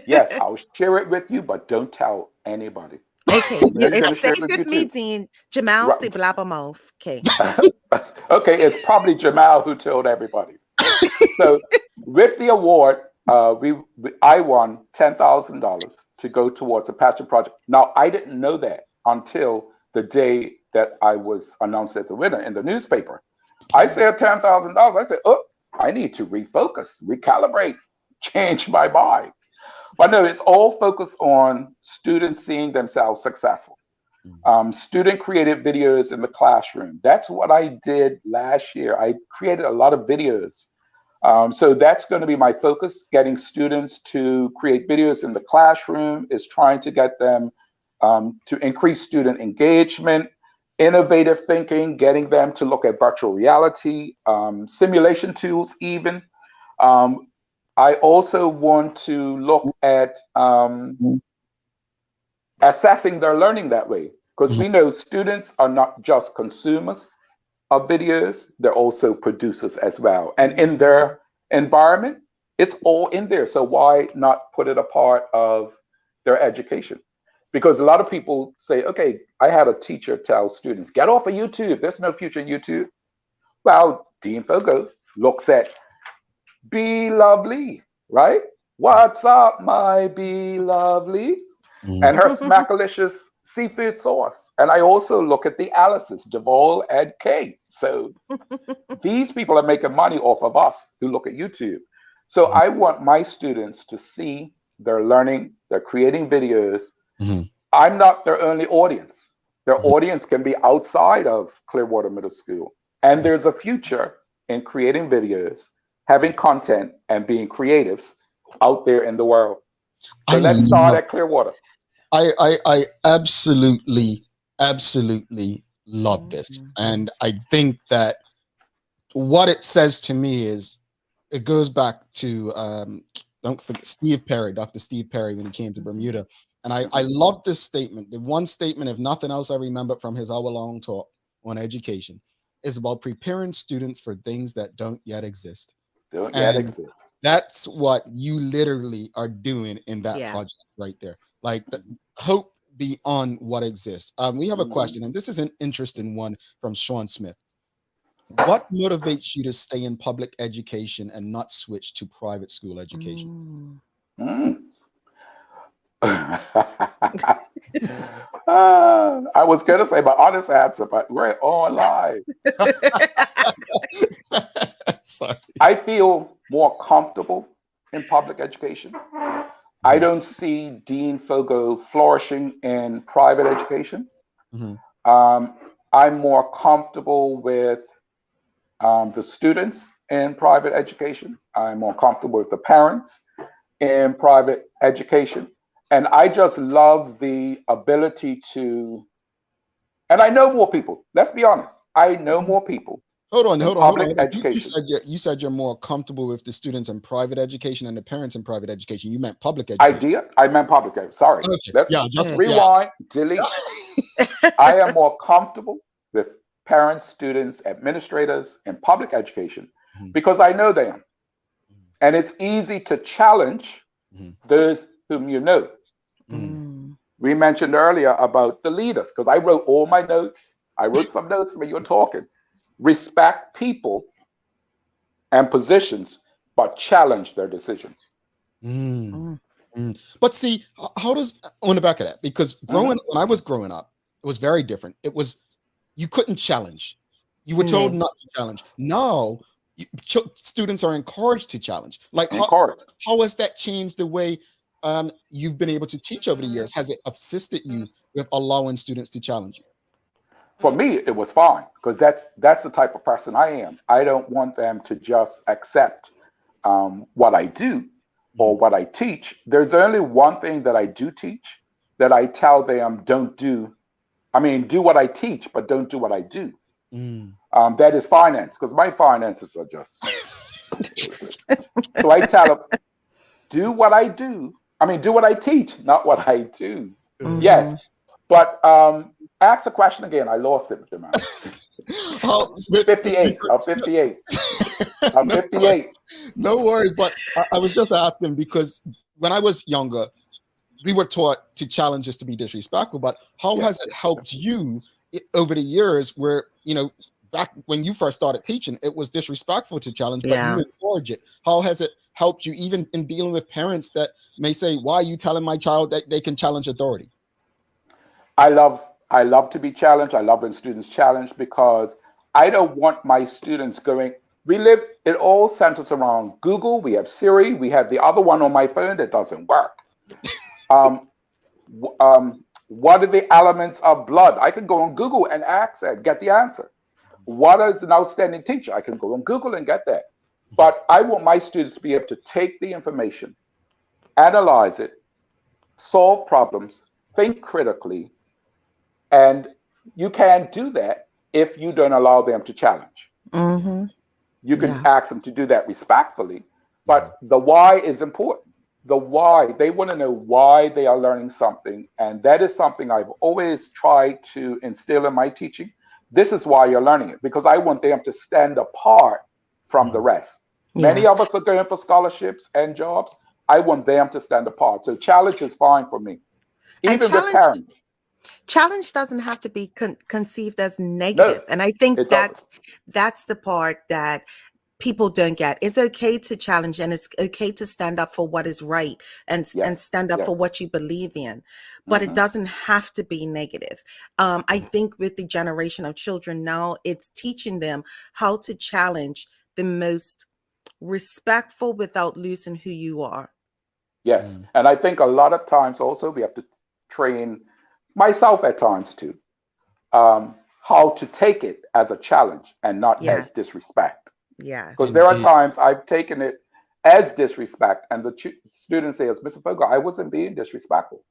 Yes, I'll share it with you, but don't tell anybody. Okay, Maybe it's gonna share safe it with with you me, too. Dean. Jamal's the blabbermouth. Okay. Okay, it's probably Jamal who told everybody. So with the award, I won $10,000 to go towards a passion project. Now I didn't know that until the day that I was announced as a winner in the newspaper. I said $10,000. I said, oh, I need to refocus, recalibrate, change my mind. But no, it's all focused on students seeing themselves successful. Student created videos in the classroom. That's what I did last year. I created a lot of videos. So that's going to be my focus, getting students to create videos in the classroom, is trying to get them to increase student engagement, innovative thinking, getting them to look at virtual reality, simulation tools even. I also want to look at assessing their learning that way, because we know students are not just consumers of videos, they're also producers as well. And in their environment, it's all in there. So why not put it a part of their education? Because a lot of people say, okay, I had a teacher tell students, get off of YouTube. There's no future in YouTube. Well, Dean Foggo looks at Be Lovely, right? What's up, my Be Lovelies? And her smackalicious seafood sauce. And I also look at the Alice's, Devol and Kay. So these people are making money off of us who look at YouTube. So I want my students to see they're learning, they're creating videos. I'm not their only audience. Their audience can be outside of Clearwater Middle School. And there's a future in creating videos, having content, and being creatives out there in the world. So let's start at Clearwater. I absolutely love this. And I think that what it says to me is, it goes back to don't forget Steve Perry, Dr. Steve Perry, when he came to Bermuda. And I love this statement. The one statement, if nothing else I remember from his hour-long talk on education, is about preparing students for things that don't yet exist. Don't yet exist. That's what you literally are doing in that project right there. Like the hope beyond what exists. We have a question, and this is an interesting one from Sean Smith. What motivates you to stay in public education and not switch to private school education? I was going to say my honest answer, but we're on live. Sorry. I feel more comfortable in public education. I don't see Dean Foggo flourishing in private education. I'm more comfortable with the students in private education. I'm more comfortable with the parents in private education. And I just love the ability to, and I know more people. Let's be honest. I know more people. Hold on. Education. You said you're more comfortable with the students in private education and the parents in private education. You meant public education. I meant public education. Sorry. Okay. Let's rewind, delete. I am more comfortable with parents, students, administrators in public education because I know them. And it's easy to challenge those whom you know. We mentioned earlier about the leaders, because I wrote all my notes. I wrote some notes when you were talking. Respect people and positions, but challenge their decisions. But see, how does, on the back of that, because when I was growing up, it was very different. It was, you couldn't challenge. You were told not to challenge. Now, students are encouraged to challenge. Like, how has that changed the way you've been able to teach over the years? Has it assisted you with allowing students to challenge you? For me, it was fine, because that's the type of person I am. I don't want them to just accept what I do or what I teach. There's only one thing that I do teach that I tell them don't do. I mean, do what I teach, but don't do what I do. That is finance, because my finances are just. So I tell them, do what I do. I mean, do what I teach, not what I do. Yes. But ask the question again. I lost it, Jamal. 58. I'm 58. I'm 58. No worries. But I was just asking because when I was younger, we were taught to challenge is to be disrespectful, but how has it helped you over the years where, back when you first started teaching, it was disrespectful to challenge, but you encourage it. How has it helped you even in dealing with parents that may say, why are you telling my child that they can challenge authority? I love to be challenged. I love when students challenge, because I don't want my students going, it all centers around Google. We have Siri. We have the other one on my phone that doesn't work. What are the elements of blood? I can go on Google and ask and get the answer. What is an outstanding teacher? I can go on Google and get that. But I want my students to be able to take the information, analyze it, solve problems, think critically, and you can't do that if you don't allow them to challenge. Mm-hmm. You can ask them to do that respectfully, but the why is important. The why, they want to know why they are learning something. And that is something I've always tried to instill in my teaching. This is why you're learning it, because I want them to stand apart from the rest. Many of us are going for scholarships and jobs. I want them to stand apart. So challenge is fine for me, even with parents. Challenge doesn't have to be conceived as negative. And I think that's the part that people don't get. It's okay to challenge, and it's okay to stand up for what is right and stand up for what you believe in, but it doesn't have to be negative. I think with the generation of children now, it's teaching them how to challenge the most respectful without losing who you are. Yes. And I think a lot of times also we have to train myself at times too, how to take it as a challenge and not as disrespect. Yes. Because there are times I've taken it as disrespect, and the student says, Mr. Foggo, I wasn't being disrespectful.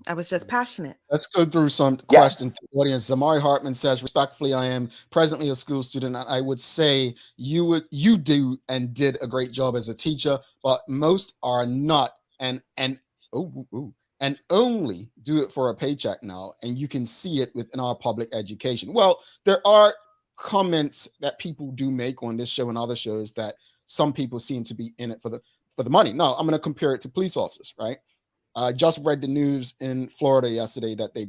I was just passionate. Let's go through some questions to the audience. Zamari Hartman says, respectfully, I am presently a school student. I would say you do and did a great job as a teacher, but most are not and only do it for a paycheck now. And you can see it within our public education. Well, there are comments that people do make on this show and other shows that some people seem to be in it for the money. No, I'm going to compare it to police officers, right? I just read the news in Florida yesterday that they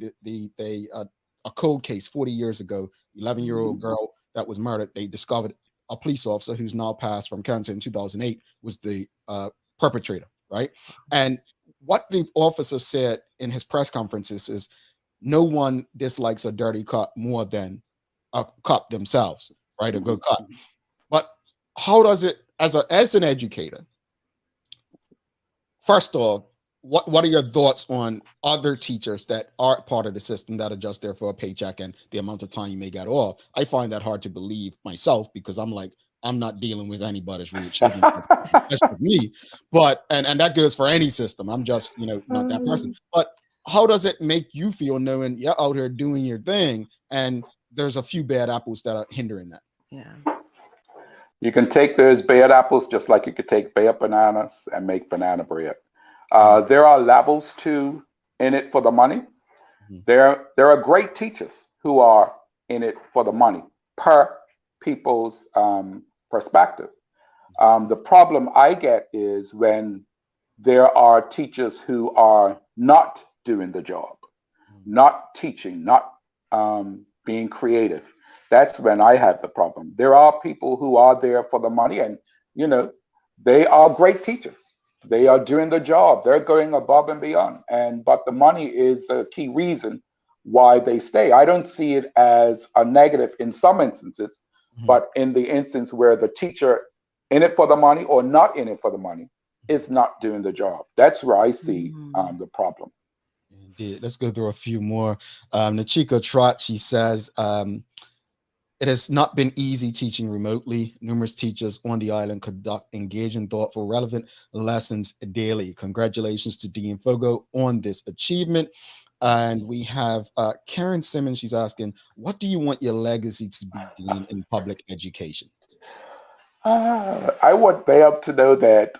a cold case 40 years ago, 11-year-old girl that was murdered. They discovered a police officer who's now passed from cancer in 2008 was the perpetrator, right? And what the officer said in his press conferences is, no one dislikes a dirty cop more than a cop themselves, right? A good cop. But how does it, as an educator, first off, what are your thoughts on other teachers that aren't part of the system that are just there for a paycheck and the amount of time you may get off? I find that hard to believe myself, because I'm like, I'm not dealing with anybody's rude children, especially me. But and that goes for any system. I'm just, not that person. But how does it make you feel knowing you're out here doing your thing and there's a few bad apples that are hindering that? Yeah. You can take those bad apples just like you could take bad bananas and make banana bread. There are levels to in it for the money. There are great teachers who are in it for the money per people's perspective. The problem I get is when there are teachers who are not doing the job, not teaching, not being creative. That's when I have the problem. There are people who are there for the money, and they are great teachers. They are doing the job. They're going above and beyond. But the money is the key reason why they stay. I don't see it as a negative in some instances, but in the instance where the teacher in it for the money or not in it for the money is not doing the job. That's where I see the problem. Indeed. Let's go through a few more. Nachika Trot, she says, it has not been easy teaching remotely. Numerous teachers on the island conduct engaging, thoughtful, relevant lessons daily. Congratulations to Dean Foggo on this achievement. And we have Karen Simmons. She's asking, what do you want your legacy to be, Dean, in public education? I want them to know that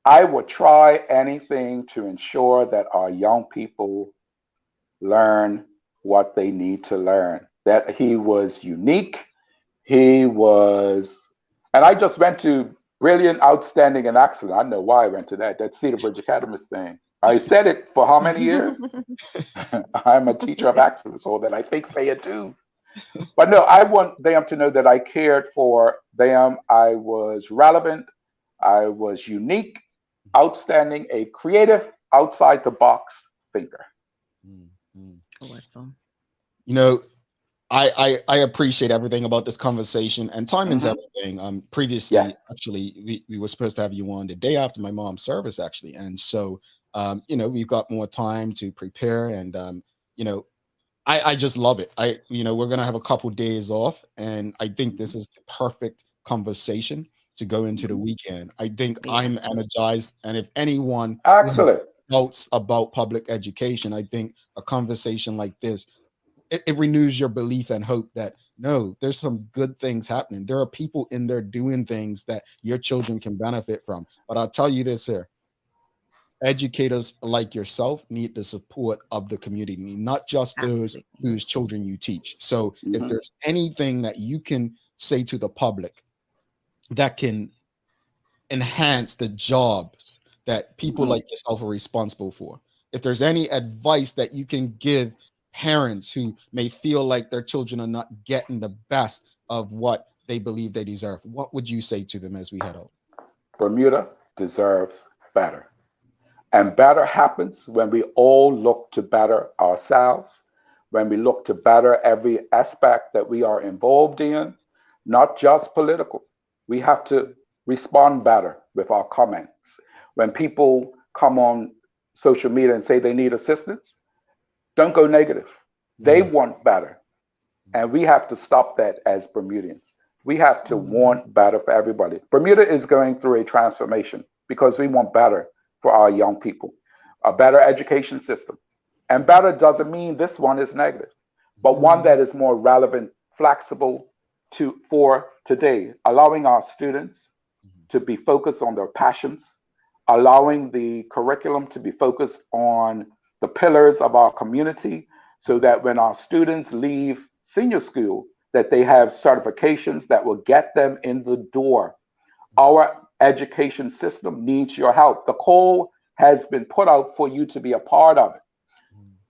I would try anything to ensure that our young people learn what they need to learn. That he was unique. He was, and I just went to brilliant, outstanding, and excellent. I know why I went to that. That Cedar Bridge Academist thing. I said it for how many years? I'm a teacher of excellence, or that I think say it too. But no, I want them to know that I cared for them. I was relevant. I was unique, outstanding, a creative, outside the box thinker. Awesome. You know, I appreciate everything about this conversation, and timing's everything. Previously, actually, we were supposed to have you on the day after my mom's service, actually, and so you know, we've got more time to prepare, and you know, I just love it. We're gonna have a couple days off, and I think this is the perfect conversation to go into the weekend. I think I'm energized, and if anyone excellent doubts about public education, I think a conversation like this, it renews your belief and hope that no, there's some good things happening. There are people in there doing things that your children can benefit from. But I'll tell you this here. Educators like yourself need the support of the community, not just those whose children you teach. So if there's anything that you can say to the public that can enhance the jobs that people like yourself are responsible for, if there's any advice that you can give parents who may feel like their children are not getting the best of what they believe they deserve, what would you say to them as we head out? Bermuda deserves better. And better happens when we all look to better ourselves, when we look to better every aspect that we are involved in, not just political. We have to respond better with our comments. When people come on social media and say they need assistance, don't go negative. They want better. And we have to stop that as Bermudians. We have to want better for everybody. Bermuda is going through a transformation because we want better for our young people, a better education system. And better doesn't mean this one is negative, but one that is more relevant, flexible for today, allowing our students to be focused on their passions, allowing the curriculum to be focused on the pillars of our community, so that when our students leave senior school, that they have certifications that will get them in the door. Our education system needs your help. The call has been put out for you to be a part of it.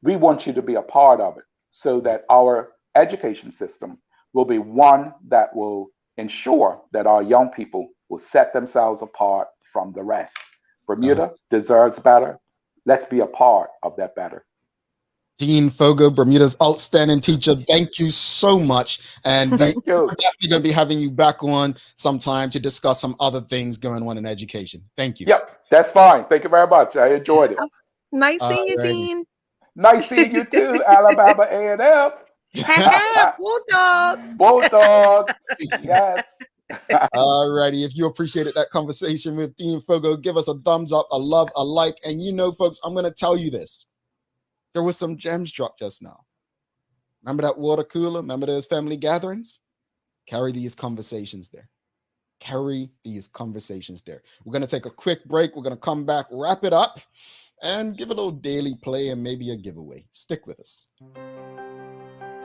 We want you to be a part of it so that our education system will be one that will ensure that our young people will set themselves apart from the rest. Bermuda deserves better. Let's be a part of that better. Dean Foggo, Bermuda's outstanding teacher, thank you so much. And we're definitely going to be having you back on sometime to discuss some other things going on in education. Thank you. Yep, that's fine. Thank you very much. I enjoyed it. Nice seeing you, Dean. Nice seeing you too, Alabama A&M. Bulldogs. Bulldogs. Yes. All righty. If you appreciated that conversation with Dean Foggo, give us a thumbs up, a love, a like. And you know, folks, I'm going to tell you this. There was some gems dropped just now. Remember that water cooler? Remember those family gatherings? Carry these conversations there. Carry these conversations there. We're going to take a quick break. We're going to come back, wrap it up, and give a little daily play and maybe a giveaway. Stick with us.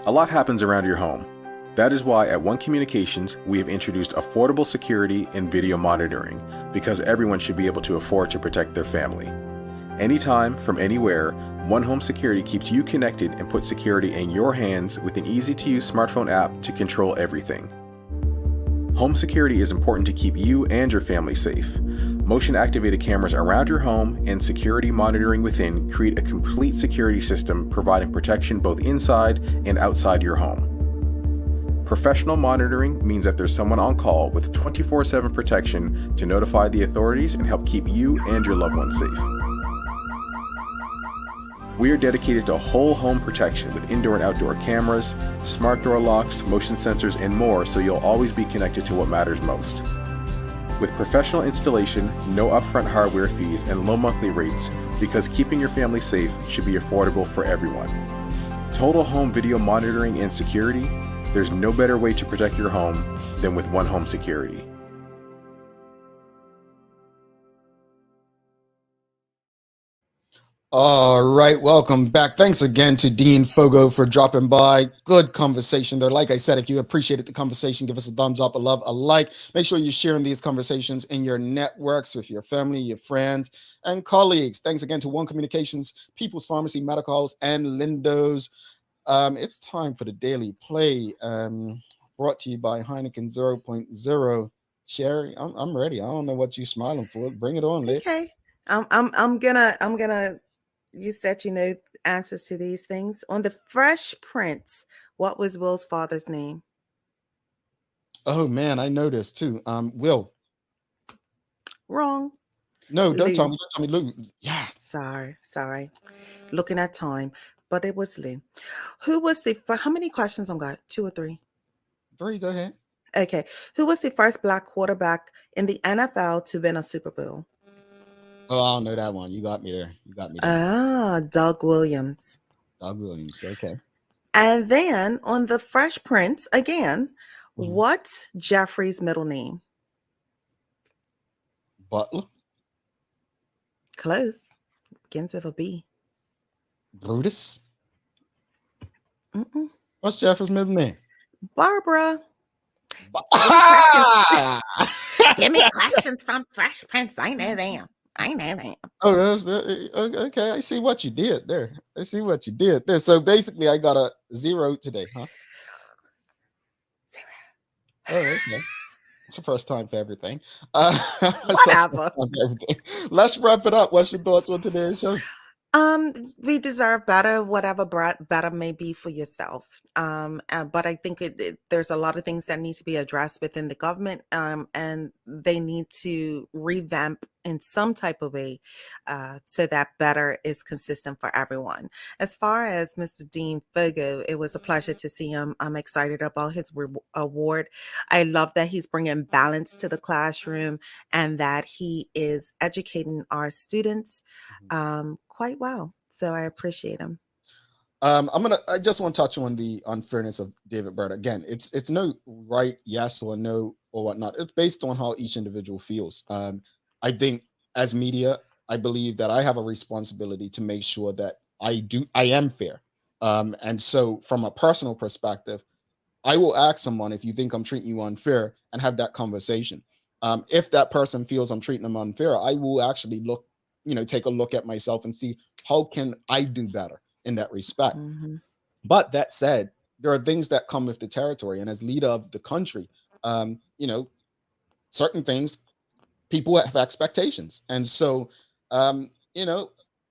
A lot happens around your home. That is why at One Communications, we have introduced affordable security and video monitoring, because everyone should be able to afford to protect their family. Anytime, from anywhere, One Home Security keeps you connected and puts security in your hands with an easy-to-use smartphone app to control everything. Home security is important to keep you and your family safe. Motion-activated cameras around your home and security monitoring within create a complete security system providing protection both inside and outside your home. Professional monitoring means that there's someone on call with 24/7 protection to notify the authorities and help keep you and your loved ones safe. We are dedicated to whole home protection with indoor and outdoor cameras, smart door locks, motion sensors, and more, so you'll always be connected to what matters most. With professional installation, no upfront hardware fees, and low monthly rates, because keeping your family safe should be affordable for everyone. Total home video monitoring and security, there's no better way to protect your home than with One Home Security. All right, welcome back. Thanks again to Dean Foggo for dropping by. Good conversation there. Like I said, if you appreciated the conversation, give us a thumbs up, a love, a like. Make sure you're sharing these conversations in your networks with your family, your friends, and colleagues. Thanks again to One Communications, People's Pharmacy, Medicals, and Lindo's. It's time for the Daily Play, brought to you by Heineken 0.0. Sherry, I'm ready. I don't know what you're smiling for. Bring it on, Lee. Okay. I'm gonna you said you know answers to these things. On the Fresh Prince, what was Will's father's name? Oh man, I know this too. Will. Wrong. No, don't tell Lou. me. Don't tell me, Lou. Yeah. Sorry. Looking at time, but it was Lou. Who was how many questions I've got? 2 or 3? 3, go ahead. Okay. Who was the first black quarterback in the NFL to win a Super Bowl? Oh, I don't know that one. You got me there. Doug Williams. Doug Williams. Okay. And then on the Fresh Prince again, what's Jeffrey's middle name? Butler. Close. Begins with a B. Brutus. What's Jeffrey's middle name? Barbara. Give me questions from Fresh Prince. I know them. Oh, okay. I see what you did there. So basically, I got a 0 today, huh? 0. Oh, okay. It's the first time for everything. Whatever. Let's wrap it up. What's your thoughts on today's show? We deserve better, whatever better may be for yourself. But I think there's a lot of things that need to be addressed within the government, and they need to revamp in some type of way so that better is consistent for everyone. As far as Mr. Dean Foggo, it was a pleasure to see him. I'm excited about his award. I love that he's bringing balance to the classroom and that he is educating our students quite well. So I appreciate him. I just want to touch on the unfairness of David Bird. Again, it's no right yes or no or whatnot. It's based on how each individual feels. I think as media, I believe that I have a responsibility to make sure that I am fair. And so from a personal perspective, I will ask someone, if you think I'm treating you unfair, and have that conversation. If that person feels I'm treating them unfair, I will actually take a look at myself and see how can I do better in that respect. But that said, there are things that come with the territory, and as leader of the country, certain things, people have expectations, and so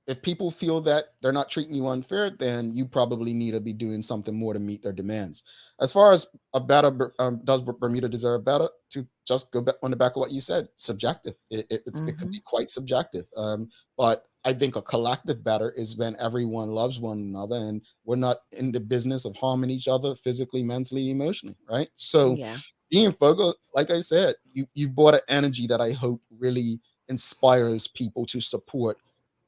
if people feel that they're not treating you unfair, then you probably need to be doing something more to meet their demands. As far as a better, does Bermuda deserve better? To just go back on the back of what you said, subjective. It can be quite subjective. But I think a collective better is when everyone loves one another and we're not in the business of harming each other physically, mentally, emotionally, right? So Dean Foggo, like I said, you brought an energy that I hope really inspires people to support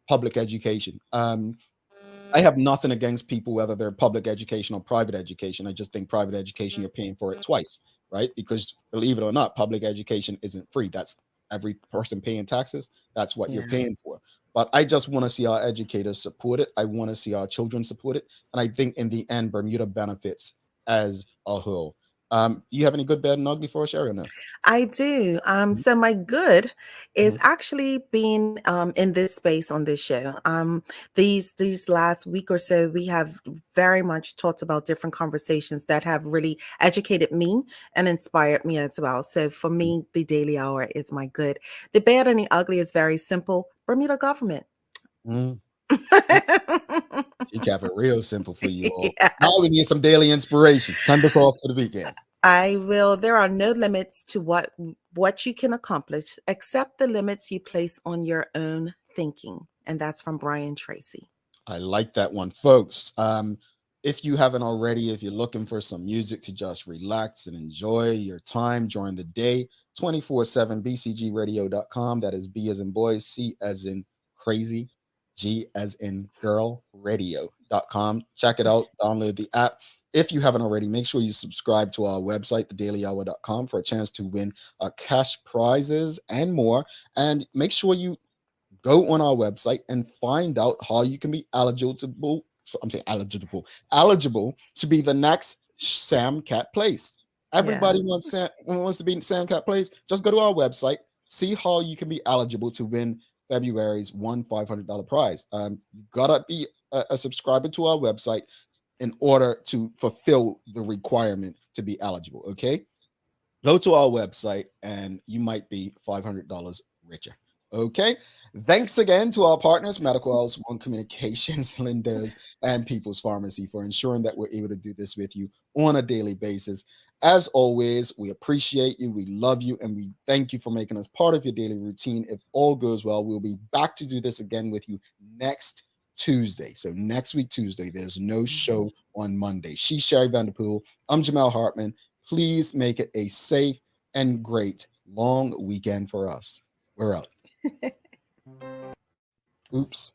public education. I have nothing against people, whether they're public education or private education. I just think private education, you're paying for it twice, right? Because believe it or not, public education isn't free. That's every person paying taxes. That's what you're paying for. But I just want to see our educators support it. I want to see our children support it. And I think in the end, Bermuda benefits as a whole. Do you have any good, bad, and ugly for us, Sherry, or no? I do. So my good is actually being in this space on this show. These last week or so, we have very much talked about different conversations that have really educated me and inspired me as well. So for me, the Daily Hour is my good. The bad and the ugly is very simple. Bermuda government. She kept it real simple for you all. Now we need some daily inspiration. Send us off to the weekend. I will. There are no limits to what you can accomplish, except the limits you place on your own thinking. And that's from Brian Tracy. I like that one, folks. If you haven't already, if you're looking for some music to just relax and enjoy your time during the day, 24/7 bcgradio.com. That is B as in boys, C as in crazy, G as in girl, radio.com. Check it out. Download the app. If you haven't already, make sure you subscribe to our website, thedailyhour.com, for a chance to win cash prizes and more. And make sure you go on our website and find out how you can be eligible. So I'm saying eligible to be the next Sam Cat Place. Everybody wants to be Sam Cat Place. Just go to our website, see how you can be eligible to win February's $500 prize. You gotta be a subscriber to our website in order to fulfill the requirement to be eligible. Okay, go to our website and you might be $500 richer. Okay, thanks again to our partners, Medical House, One Communications, Linda's, and People's Pharmacy for ensuring that we're able to do this with you on a daily basis. As always, we appreciate you, we love you, and we thank you for making us part of your daily routine. If all goes well, we'll be back to do this again with you next Tuesday. So next week, Tuesday, there's no show on Monday. She's Sherry Vanderpool. I'm Jamel Hartman. Please make it a safe and great long weekend for us. We're out. Oops.